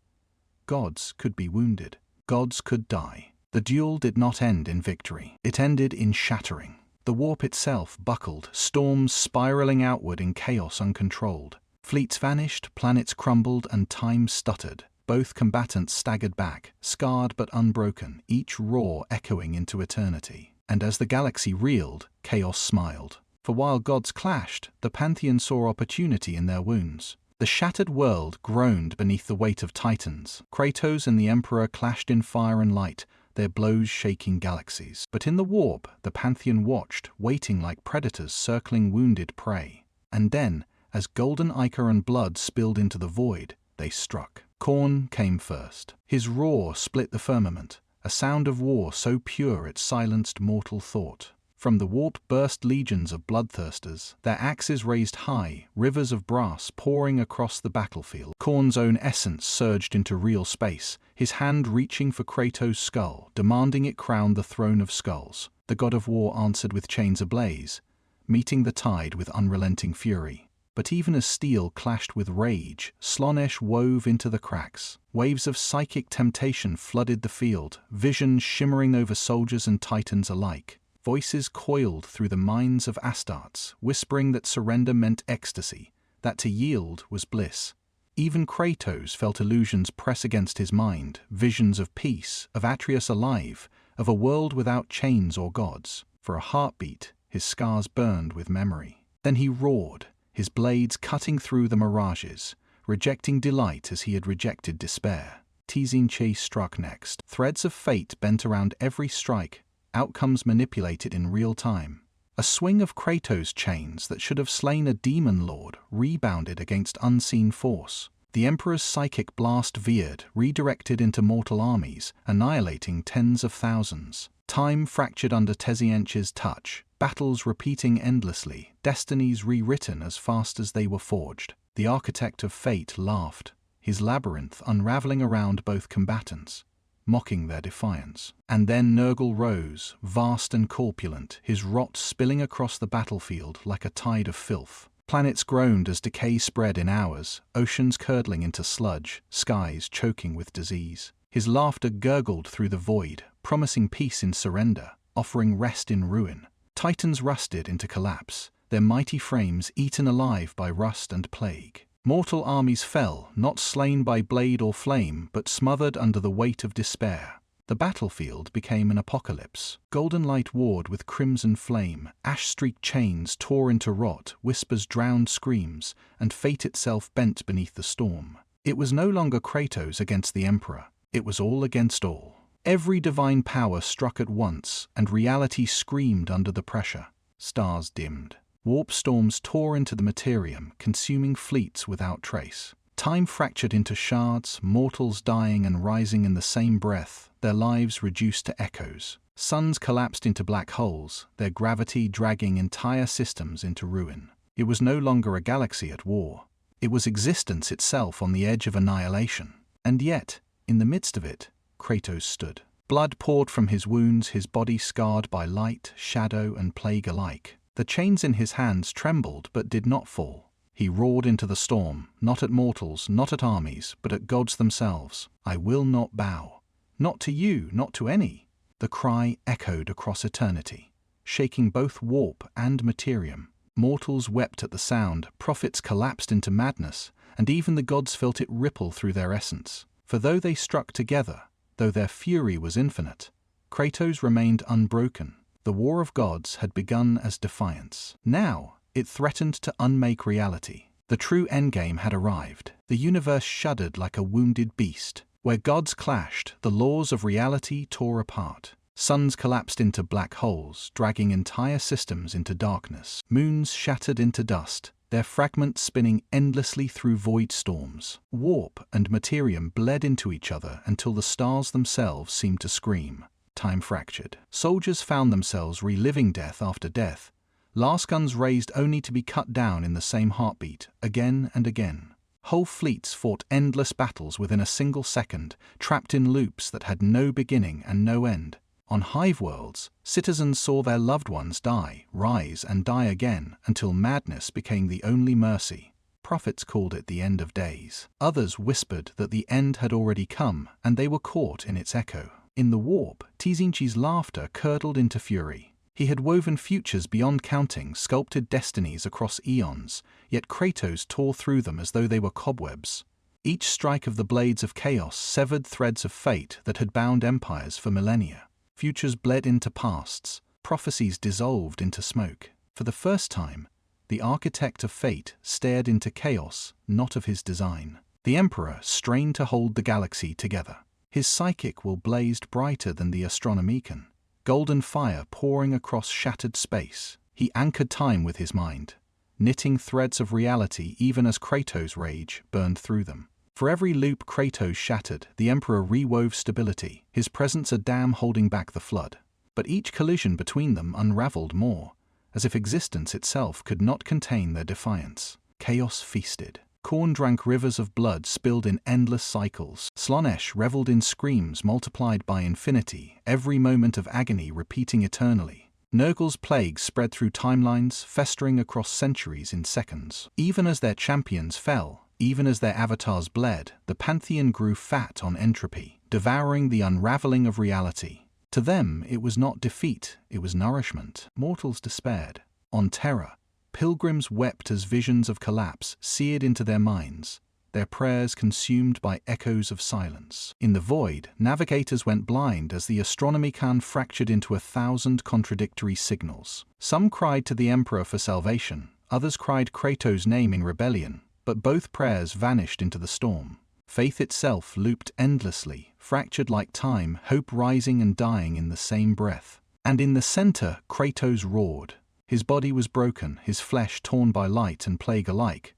Gods could be wounded. Gods could die. The duel did not end in victory. It ended in shattering. The warp itself buckled, storms spiraling outward in chaos uncontrolled. Fleets vanished, planets crumbled, and time stuttered. Both combatants staggered back, scarred but unbroken, each roar echoing into eternity. And as the galaxy reeled, chaos smiled. For while gods clashed, the pantheon saw opportunity in their wounds. The shattered world groaned beneath the weight of titans. Kratos and the Emperor clashed in fire and light, their blows shaking galaxies. But in the warp, the pantheon watched, waiting like predators circling wounded prey. And then, as golden ichor and blood spilled into the void, they struck. Khorne came first. His roar split the firmament, a sound of war so pure it silenced mortal thought. From the warp burst legions of bloodthirsters, their axes raised high, rivers of brass pouring across the battlefield. Khorne's own essence surged into real space, his hand reaching for Kratos' skull, demanding it crown the throne of skulls. The god of war answered with chains ablaze, meeting the tide with unrelenting fury. But even as steel clashed with rage, Slaanesh wove into the cracks. Waves of psychic temptation flooded the field, visions shimmering over soldiers and titans alike. Voices coiled through the minds of Astartes, whispering that surrender meant ecstasy, that to yield was bliss. Even Kratos felt illusions press against his mind, visions of peace, of Atreus alive, of a world without chains or gods. For a heartbeat, his scars burned with memory. Then he roared, his blades cutting through the mirages, rejecting delight as he had rejected despair. Tzinchi struck next. Threads of fate bent around every strike, outcomes manipulated in real time. A swing of Kratos' chains that should have slain a demon lord rebounded against unseen force. The Emperor's psychic blast veered, redirected into mortal armies, annihilating tens of thousands. Time fractured under Tzinchi's touch, battles repeating endlessly, destinies rewritten as fast as they were forged. The architect of fate laughed, his labyrinth unraveling around both combatants, mocking their defiance. And then Nurgle rose, vast and corpulent, his rot spilling across the battlefield like a tide of filth. Planets groaned as decay spread in hours, oceans curdling into sludge, skies choking with disease. His laughter gurgled through the void, promising peace in surrender, offering rest in ruin. Titans rusted into collapse, their mighty frames eaten alive by rust and plague. Mortal armies fell, not slain by blade or flame, but smothered under the weight of despair. The battlefield became an apocalypse. Golden light warred with crimson flame, ash-streaked chains tore into rot, whispers drowned screams, and fate itself bent beneath the storm. It was no longer Kratos against the Emperor. It was all against all. Every divine power struck at once, and reality screamed under the pressure. Stars dimmed. Warp storms tore into the Imperium, consuming fleets without trace. Time fractured into shards, mortals dying and rising in the same breath, their lives reduced to echoes. Suns collapsed into black holes, their gravity dragging entire systems into ruin. It was no longer a galaxy at war. It was existence itself on the edge of annihilation. And yet, in the midst of it, Kratos stood. Blood poured from his wounds, his body scarred by light, shadow, and plague alike. The chains in his hands trembled but did not fall. He roared into the storm, not at mortals, not at armies, but at gods themselves. I will not bow. Not to you, not to any. The cry echoed across eternity, shaking both warp and Imperium. Mortals wept at the sound, prophets collapsed into madness, and even the gods felt it ripple through their essence. For though they struck together, though their fury was infinite, Kratos remained unbroken. The war of gods had begun as defiance. Now, it threatened to unmake reality. The true endgame had arrived. The universe shuddered like a wounded beast. Where gods clashed, the laws of reality tore apart. Suns collapsed into black holes, dragging entire systems into darkness. Moons shattered into dust, their fragments spinning endlessly through void storms. Warp and Imperium bled into each other until the stars themselves seemed to scream. Time fractured. Soldiers found themselves reliving death after death, last guns raised only to be cut down in the same heartbeat, again and again. Whole fleets fought endless battles within a single second, trapped in loops that had no beginning and no end. On hive worlds, citizens saw their loved ones die, rise, and die again until madness became the only mercy. Prophets called it the end of days. Others whispered that the end had already come, and they were caught in its echo. In the warp, Tzinchi's laughter curdled into fury. He had woven futures beyond counting, sculpted destinies across eons, yet Kratos tore through them as though they were cobwebs. Each strike of the blades of chaos severed threads of fate that had bound empires for millennia. Futures bled into pasts, prophecies dissolved into smoke. For the first time, the architect of fate stared into chaos, not of his design. The Emperor strained to hold the galaxy together. His psychic will blazed brighter than the Astronomicon, golden fire pouring across shattered space. He anchored time with his mind, knitting threads of reality even as Kratos' rage burned through them. For every loop Kratos shattered, the Emperor rewove stability, his presence a dam holding back the flood. But each collision between them unraveled more, as if existence itself could not contain their defiance. Chaos feasted. Khorne drank rivers of blood spilled in endless cycles. Slaanesh reveled in screams multiplied by infinity, every moment of agony repeating eternally. Nurgle's plague spread through timelines, festering across centuries in seconds. Even as their champions fell, even as their avatars bled, the pantheon grew fat on entropy, devouring the unraveling of reality. To them, it was not defeat, it was nourishment. Mortals despaired. On Terra, pilgrims wept as visions of collapse seared into their minds, their prayers consumed by echoes of silence. In the void, navigators went blind as the Astronomicon fractured into 1,000 contradictory signals. Some cried to the Emperor for salvation, others cried Kratos' name in rebellion, but both prayers vanished into the storm. Faith itself looped endlessly, fractured like time, hope rising and dying in the same breath. And in the center, Kratos roared. His body was broken, his flesh torn by light and plague alike.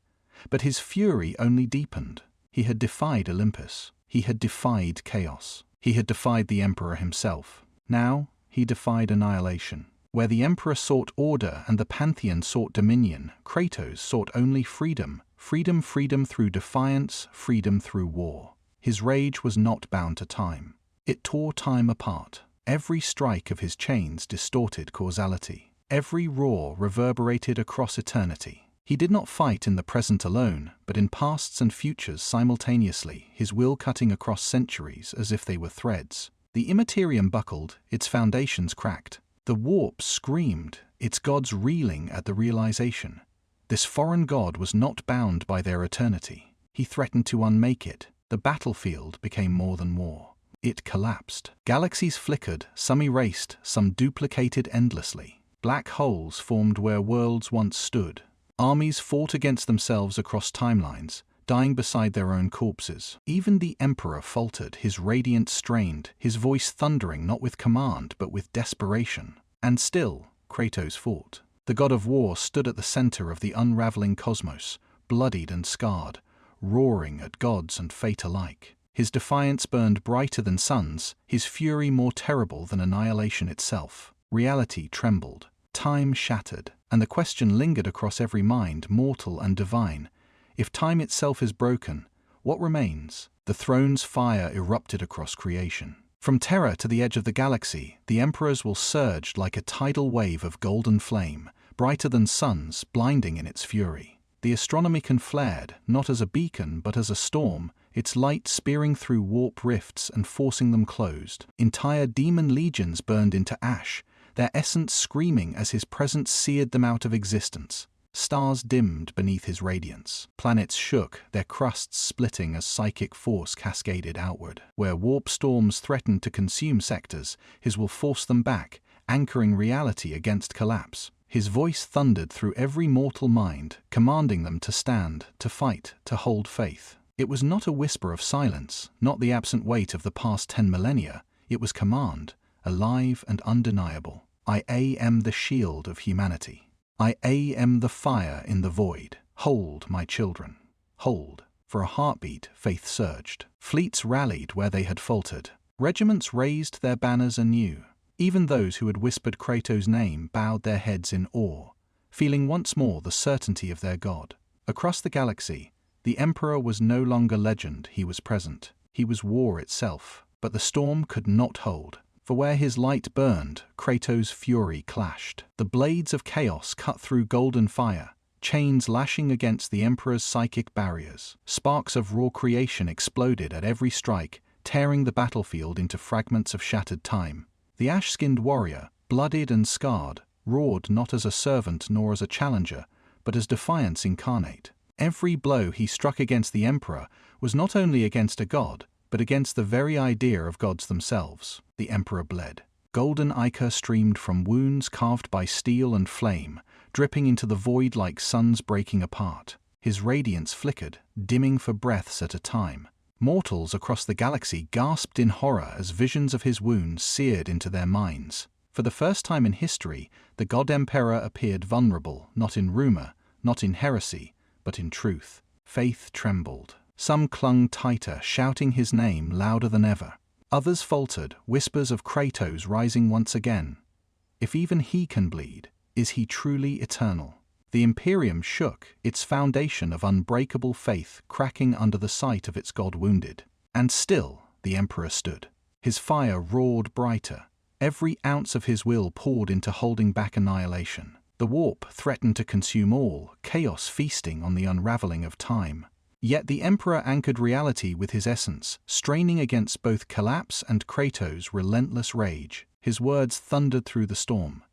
But his fury only deepened. He had defied Olympus. He had defied chaos. He had defied the Emperor himself. Now, he defied annihilation. Where the Emperor sought order and the Pantheon sought dominion, Kratos sought only freedom. Freedom through defiance, freedom through war. His rage was not bound to time. It tore time apart. Every strike of his chains distorted causality. Every roar reverberated across eternity. He did not fight in the present alone, but in pasts and futures simultaneously, his will cutting across centuries as if they were threads. The Imperium buckled, its foundations cracked. The warp screamed, its gods reeling at the realization. This foreign god was not bound by their eternity. He threatened to unmake it. The battlefield became more than war. It collapsed. Galaxies flickered, some erased, some duplicated endlessly. Black holes formed where worlds once stood. Armies fought against themselves across timelines, dying beside their own corpses. Even the Emperor faltered, his radiance strained, his voice thundering not with command but with desperation. And still, Kratos fought. The god of war stood at the center of the unraveling cosmos, bloodied and scarred, roaring at gods and fate alike. His defiance burned brighter than suns, his fury more terrible than annihilation itself. Reality trembled, time shattered, and the question lingered across every mind, mortal and divine. If time itself is broken, what remains? The throne's fire erupted across creation. From Terra to the edge of the galaxy, the emperors will surge like a tidal wave of golden flame, brighter than suns, blinding in its fury. The Astronomicon flared, not as a beacon but as a storm, its light spearing through warp rifts and forcing them closed. Entire demon legions burned into ash, their essence screaming as his presence seared them out of existence. Stars dimmed beneath his radiance. Planets shook, their crusts splitting as psychic force cascaded outward. Where warp storms threatened to consume sectors, his will forced them back, anchoring reality against collapse. His voice thundered through every mortal mind, commanding them to stand, to fight, to hold faith. It was not a whisper of silence, not the absent weight of the past 10 millennia. It was command, alive and undeniable. I am the shield of humanity. I am the fire in the void. Hold, my children. Hold. For a heartbeat, faith surged. Fleets rallied where they had faltered. Regiments raised their banners anew. Even those who had whispered Kratos' name bowed their heads in awe, feeling once more the certainty of their god. Across the galaxy, the Emperor was no longer legend, he was present. He was war itself. But the storm could not hold. For where his light burned, Kratos' fury clashed. The blades of chaos cut through golden fire, chains lashing against the Emperor's psychic barriers. Sparks of raw creation exploded at every strike, tearing the battlefield into fragments of shattered time. The ash-skinned warrior, bloodied and scarred, roared not as a servant nor as a challenger, but as defiance incarnate. Every blow he struck against the Emperor was not only against a god, but against the very idea of gods themselves. The Emperor bled. Golden ichor streamed from wounds carved by steel and flame, dripping into the void like suns breaking apart. His radiance flickered, dimming for breaths at a time. Mortals across the galaxy gasped in horror as visions of his wounds seared into their minds. For the first time in history, the God Emperor appeared vulnerable, not in rumor, not in heresy, but in truth. Faith trembled. Some clung tighter, shouting his name louder than ever. Others faltered, whispers of Kratos rising once again. If even he can bleed, is he truly eternal? The Imperium shook, its foundation of unbreakable faith cracking under the sight of its god wounded. And still, the Emperor stood. His fire roared brighter. Every ounce of his will poured into holding back annihilation. The warp threatened to consume all, chaos feasting on the unraveling of time. Yet the Emperor anchored reality with his essence, straining against both collapse and Kratos' relentless rage. His words thundered through the storm.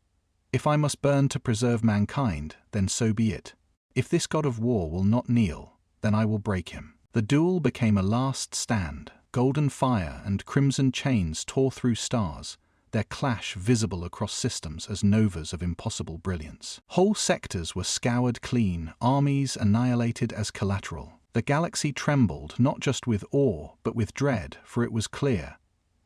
If I must burn to preserve mankind, then so be it. If this god of war will not kneel, then I will break him. The duel became a last stand. Golden fire and crimson chains tore through stars, their clash visible across systems as novas of impossible brilliance. Whole sectors were scoured clean, armies annihilated as collateral. The galaxy trembled not just with awe, but with dread, for it was clear.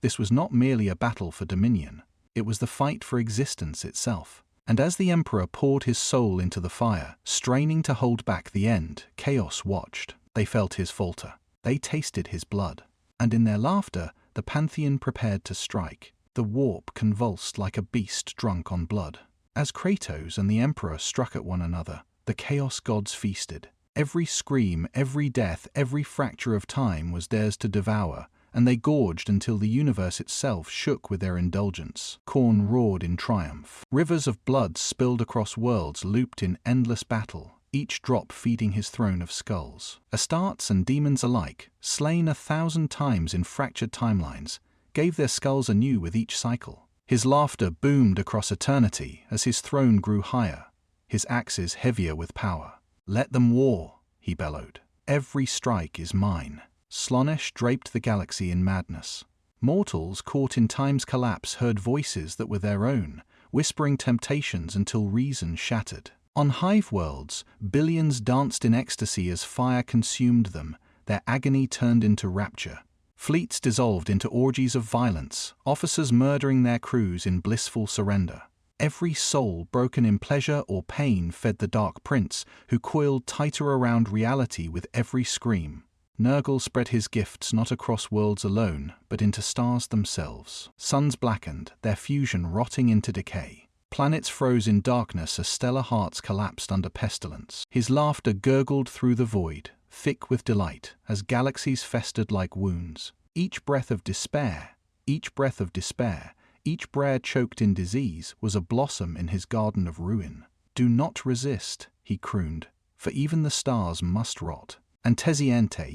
This was not merely a battle for dominion, it was the fight for existence itself. And as the Emperor poured his soul into the fire, straining to hold back the end, chaos watched. They felt his falter. They tasted his blood. And in their laughter, the Pantheon prepared to strike. The warp convulsed like a beast drunk on blood. As Kratos and the Emperor struck at one another, the Chaos Gods feasted. Every scream, every death, every fracture of time was theirs to devour, and they gorged until the universe itself shook with their indulgence. Khorne roared in triumph. Rivers of blood spilled across worlds looped in endless battle, each drop feeding his throne of skulls. Astartes and demons alike, slain 1,000 times in fractured timelines, gave their skulls anew with each cycle. His laughter boomed across eternity as his throne grew higher, his axes heavier with power. "Let them war," he bellowed. "Every strike is mine." Slaanesh draped the galaxy in madness. Mortals caught in time's collapse heard voices that were their own, whispering temptations until reason shattered. On hive worlds, billions danced in ecstasy as fire consumed them, their agony turned into rapture. Fleets dissolved into orgies of violence, officers murdering their crews in blissful surrender. Every soul broken in pleasure or pain fed the Dark Prince, who coiled tighter around reality with every scream. Nurgle spread his gifts not across worlds alone, but into stars themselves. Suns blackened, their fusion rotting into decay. Planets froze in darkness as stellar hearts collapsed under pestilence. His laughter gurgled through the void, thick with delight, as galaxies festered like wounds. Each breath of despair, each breath choked in disease, was a blossom in his garden of ruin. "Do not resist," he crooned, "for even the stars must rot." And Teziente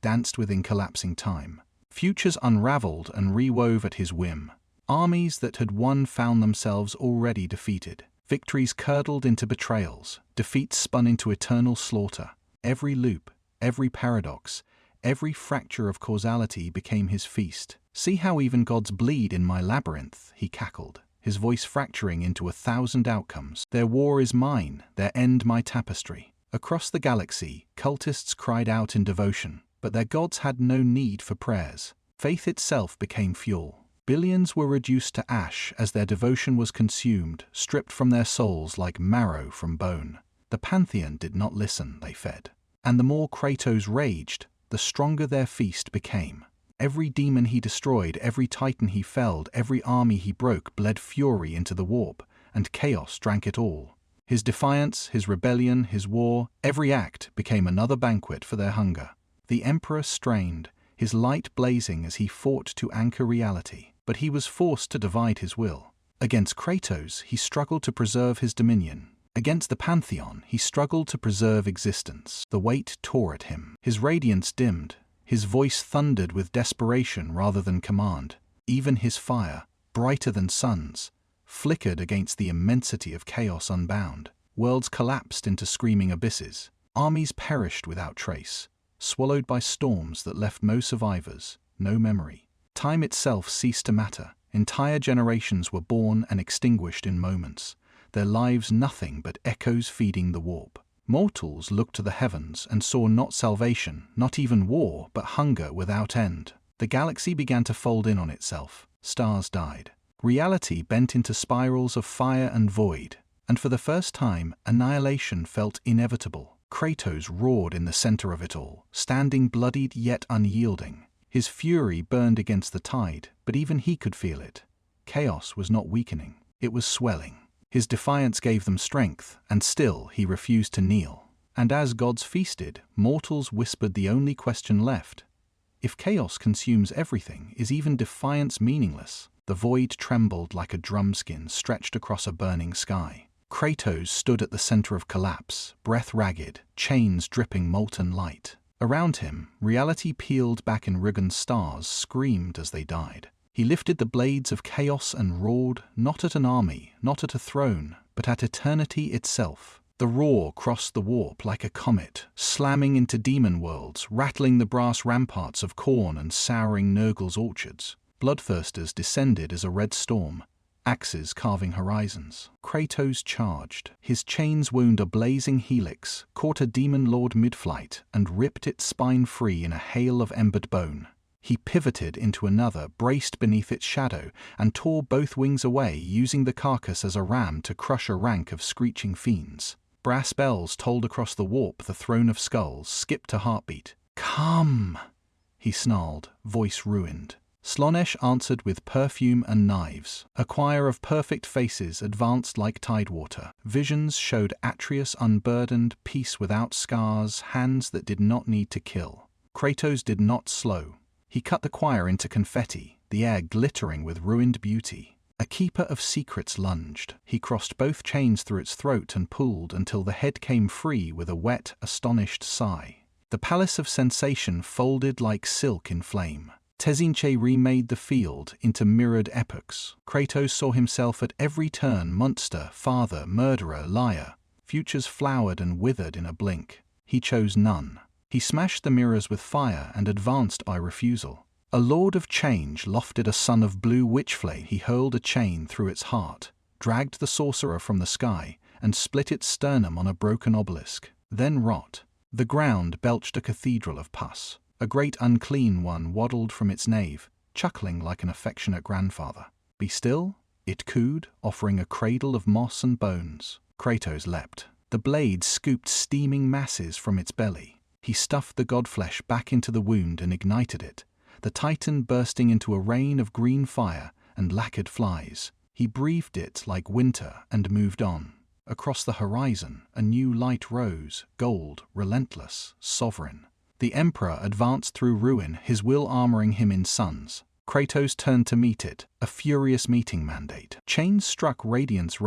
danced within collapsing time. Futures unraveled and rewove at his whim. Armies that had won found themselves already defeated. Victories curdled into betrayals, defeats spun into eternal slaughter. Every loop, every paradox, every fracture of causality became his feast. "See how even gods bleed in my labyrinth," he cackled, his voice fracturing into 1,000 outcomes. "Their war is mine, their end my tapestry." Across the galaxy, cultists cried out in devotion, but their gods had no need for prayers. Faith itself became fuel. Billions were reduced to ash as their devotion was consumed, stripped from their souls like marrow from bone. The Pantheon did not listen, they fed. And the more Kratos raged, the stronger their feast became. Every demon he destroyed, every titan he felled, every army he broke bled fury into the warp, and chaos drank it all. His defiance, his rebellion, his war, every act became another banquet for their hunger. The Emperor strained, his light blazing as he fought to anchor reality. But he was forced to divide his will. Against Kratos, he struggled to preserve his dominion. Against the Pantheon, he struggled to preserve existence. The weight tore at him. His radiance dimmed. His voice thundered with desperation rather than command. Even his fire, brighter than suns, flickered against the immensity of chaos unbound. Worlds collapsed into screaming abysses. Armies perished without trace, swallowed by storms that left no survivors, no memory. Time itself ceased to matter. Entire generations were born and extinguished in moments, their lives nothing but echoes feeding the warp. Mortals looked to the heavens and saw not salvation, not even war, but hunger without end. The galaxy began to fold in on itself. Stars died. Reality bent into spirals of fire and void, and for the first time, annihilation felt inevitable. Kratos roared in the center of it all, standing bloodied yet unyielding. His fury burned against the tide, but even he could feel it. Chaos was not weakening, it was swelling. His defiance gave them strength, and still he refused to kneel. And as gods feasted, mortals whispered the only question left. If chaos consumes everything, is even defiance meaningless? The void trembled like a drumskin stretched across a burning sky. Kratos stood at the center of collapse, breath ragged, chains dripping molten light. Around him, reality peeled back and rugged stars screamed as they died. He lifted the blades of chaos and roared, not at an army, not at a throne, but at eternity itself. The roar crossed the warp like a comet, slamming into demon worlds, rattling the brass ramparts of Khorne and souring Nurgle's orchards. Bloodthirsters descended as a red storm, axes carving horizons. Kratos charged. His chains wound a blazing helix, caught a demon lord mid-flight, and ripped its spine free in a hail of embered bone. He pivoted into another, braced beneath its shadow, and tore both wings away, using the carcass as a ram to crush a rank of screeching fiends. Brass bells tolled across the warp. The throne of skulls skipped a heartbeat. "Come!" he snarled, voice ruined. Slaanesh answered with perfume and knives. A choir of perfect faces advanced like tidewater. Visions showed Atreus unburdened, peace without scars, hands that did not need to kill. Kratos did not slow. He cut the choir into confetti, the air glittering with ruined beauty. A keeper of secrets lunged. He crossed both chains through its throat and pulled until the head came free with a wet, astonished sigh. The palace of sensation folded like silk in flame. Tezinche remade the field into mirrored epochs. Kratos saw himself at every turn, monster, father, murderer, liar. Futures flowered and withered in a blink. He chose none. He smashed the mirrors with fire and advanced by refusal. A lord of change lofted a son of blue witchflame. He hurled a chain through its heart, dragged the sorcerer from the sky, and split its sternum on a broken obelisk. Then rot. The ground belched a cathedral of pus. A great unclean one waddled from its nave, chuckling like an affectionate grandfather. "Be still," it cooed, offering a cradle of moss and bones. Kratos leapt. The blade scooped steaming masses from its belly. He stuffed the godflesh back into the wound and ignited it, the titan bursting into a rain of green fire and lacquered flies. He breathed it like winter and moved on. Across the horizon, a new light rose, gold, relentless, sovereign. The Emperor advanced through ruin, his will armoring him in suns. Kratos turned to meet it, a furious meeting mandate. Chains struck radiance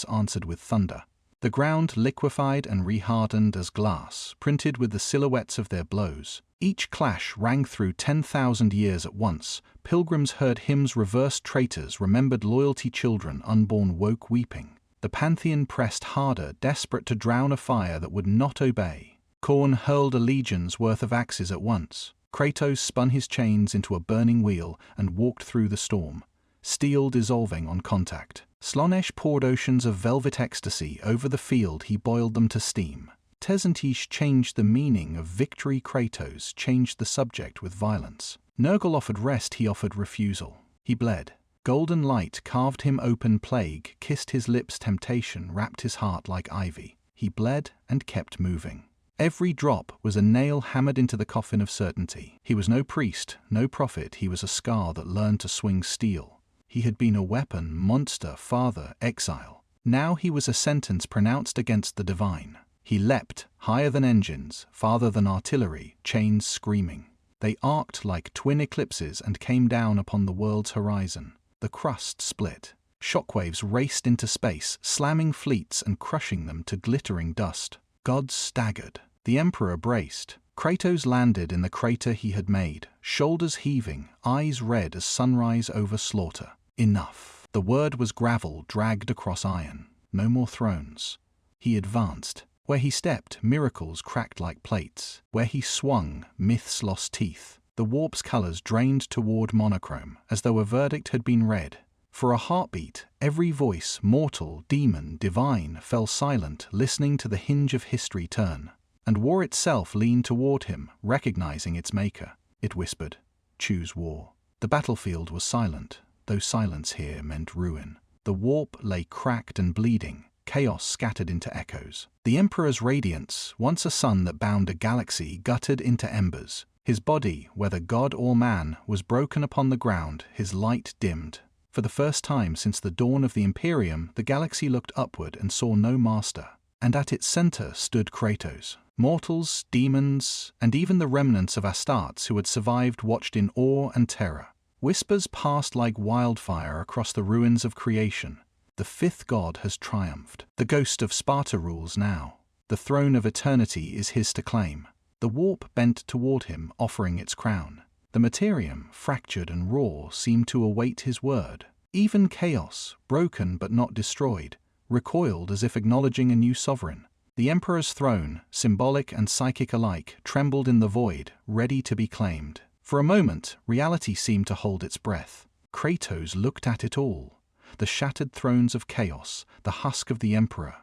answered with thunder. The ground liquefied and rehardened as glass, printed with the silhouettes of their blows. Each clash rang through 10,000 years at once. Pilgrims heard hymns, reversed traitors, remembered loyalty, children unborn woke weeping. The Pantheon pressed harder, desperate to drown a fire that would not obey. Khorne hurled a legion's worth of axes at once. Kratos spun his chains into a burning wheel and walked through the storm, steel dissolving on contact. Slaanesh poured oceans of velvet ecstasy over the field. He boiled them to steam. Tezinche changed the meaning of victory. Kratos changed the subject with violence. Nurgle offered rest. He offered refusal. He bled. Golden light carved him open. Plague kissed his lips. Temptation wrapped his heart like ivy. He bled and kept moving. Every drop was a nail hammered into the coffin of certainty. He was no priest, no prophet. He was a scar that learned to swing steel. He had been a weapon, monster, father, exile. Now he was a sentence pronounced against the divine. He leapt, higher than engines, farther than artillery, chains screaming. They arced like twin eclipses and came down upon the world's horizon. The crust split. Shockwaves raced into space, slamming fleets and crushing them to glittering dust. Gods staggered. The Emperor braced. Kratos landed in the crater he had made, shoulders heaving, eyes red as sunrise over slaughter. Enough. The word was gravel dragged across iron. No more thrones. He advanced. Where he stepped, miracles cracked like plates. Where he swung, myths lost teeth. The warp's colors drained toward monochrome, as though a verdict had been read. For a heartbeat, every voice, mortal, demon, divine, fell silent, listening to the hinge of history turn. And war itself leaned toward him, recognizing its maker. It whispered, "Choose war." The battlefield was silent, though silence here meant ruin. The warp lay cracked and bleeding, chaos scattered into echoes. The Emperor's radiance, once a sun that bound a galaxy, guttered into embers. His body, whether god or man, was broken upon the ground, his light dimmed. For the first time since the dawn of the Imperium, the galaxy looked upward and saw no master. And at its center stood Kratos. Mortals, demons, and even the remnants of Astartes who had survived watched in awe and terror. Whispers passed like wildfire across the ruins of creation. The fifth god has triumphed. The ghost of Sparta rules now. The throne of eternity is his to claim. The warp bent toward him, offering its crown. The materium, fractured and raw, seemed to await his word. Even chaos, broken but not destroyed, recoiled as if acknowledging a new sovereign. The emperor's throne, symbolic and psychic alike, trembled in the void, ready to be claimed. For a moment, reality seemed to hold its breath. Kratos looked at it all. The shattered thrones of chaos, the husk of the emperor,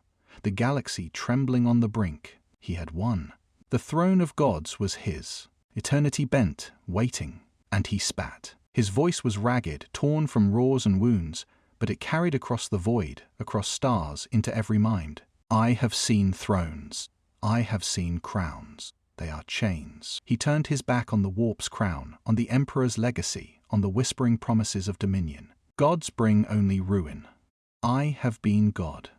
the galaxy trembling on the brink. He had won. The throne of gods was his. Eternity bent, waiting, and he spat. His voice was ragged, torn from roars and wounds, but it carried across the void, across stars, into every mind. I have seen thrones. I have seen crowns. They are chains. He turned his back on the warp's crown, on the emperor's legacy, on the whispering promises of dominion. Gods bring only ruin. I have been God.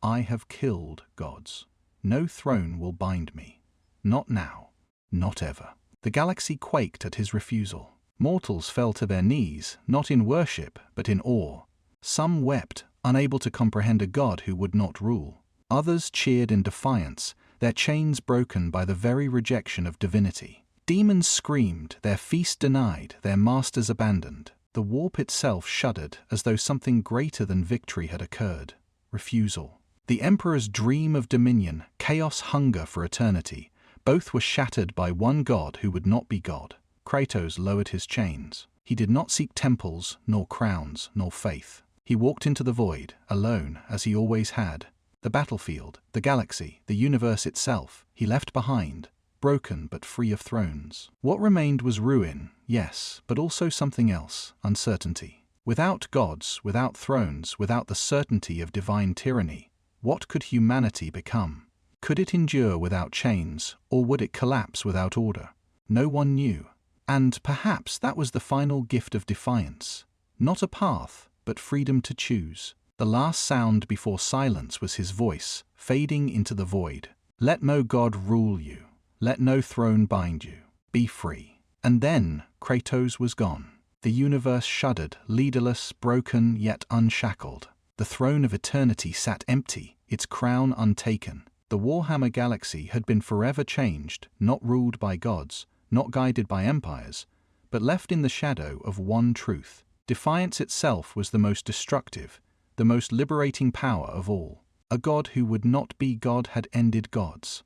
I have killed gods. No throne will bind me. Not now. Not ever. The galaxy quaked at his refusal. Mortals fell to their knees, not in worship, but in awe. Some wept, unable to comprehend a god who would not rule. Others cheered in defiance, their chains broken by the very rejection of divinity. Demons screamed, their feast denied, their masters abandoned. The warp itself shuddered as though something greater than victory had occurred. Refusal. The emperor's dream of dominion, chaos, hunger for eternity, both were shattered by one god who would not be God. Kratos lowered his chains. He did not seek temples, nor crowns, nor faith. He walked into the void, alone, as he always had. The battlefield, the galaxy, the universe itself, he left behind, broken but free of thrones. What remained was ruin, yes, but also something else, uncertainty. Without gods, without thrones, without the certainty of divine tyranny, what could humanity become? Could it endure without chains, or would it collapse without order? No one knew. And perhaps that was the final gift of defiance. Not a path, but freedom to choose. The last sound before silence was his voice, fading into the void. Let no god rule you. Let no throne bind you. Be free. And then Kratos was gone. The universe shuddered, leaderless, broken, yet unshackled. The throne of eternity sat empty, its crown untaken. The Warhammer galaxy had been forever changed, not ruled by gods, not guided by empires, but left in the shadow of one truth. Defiance itself was the most destructive, the most liberating power of all. A god who would not be God had ended gods.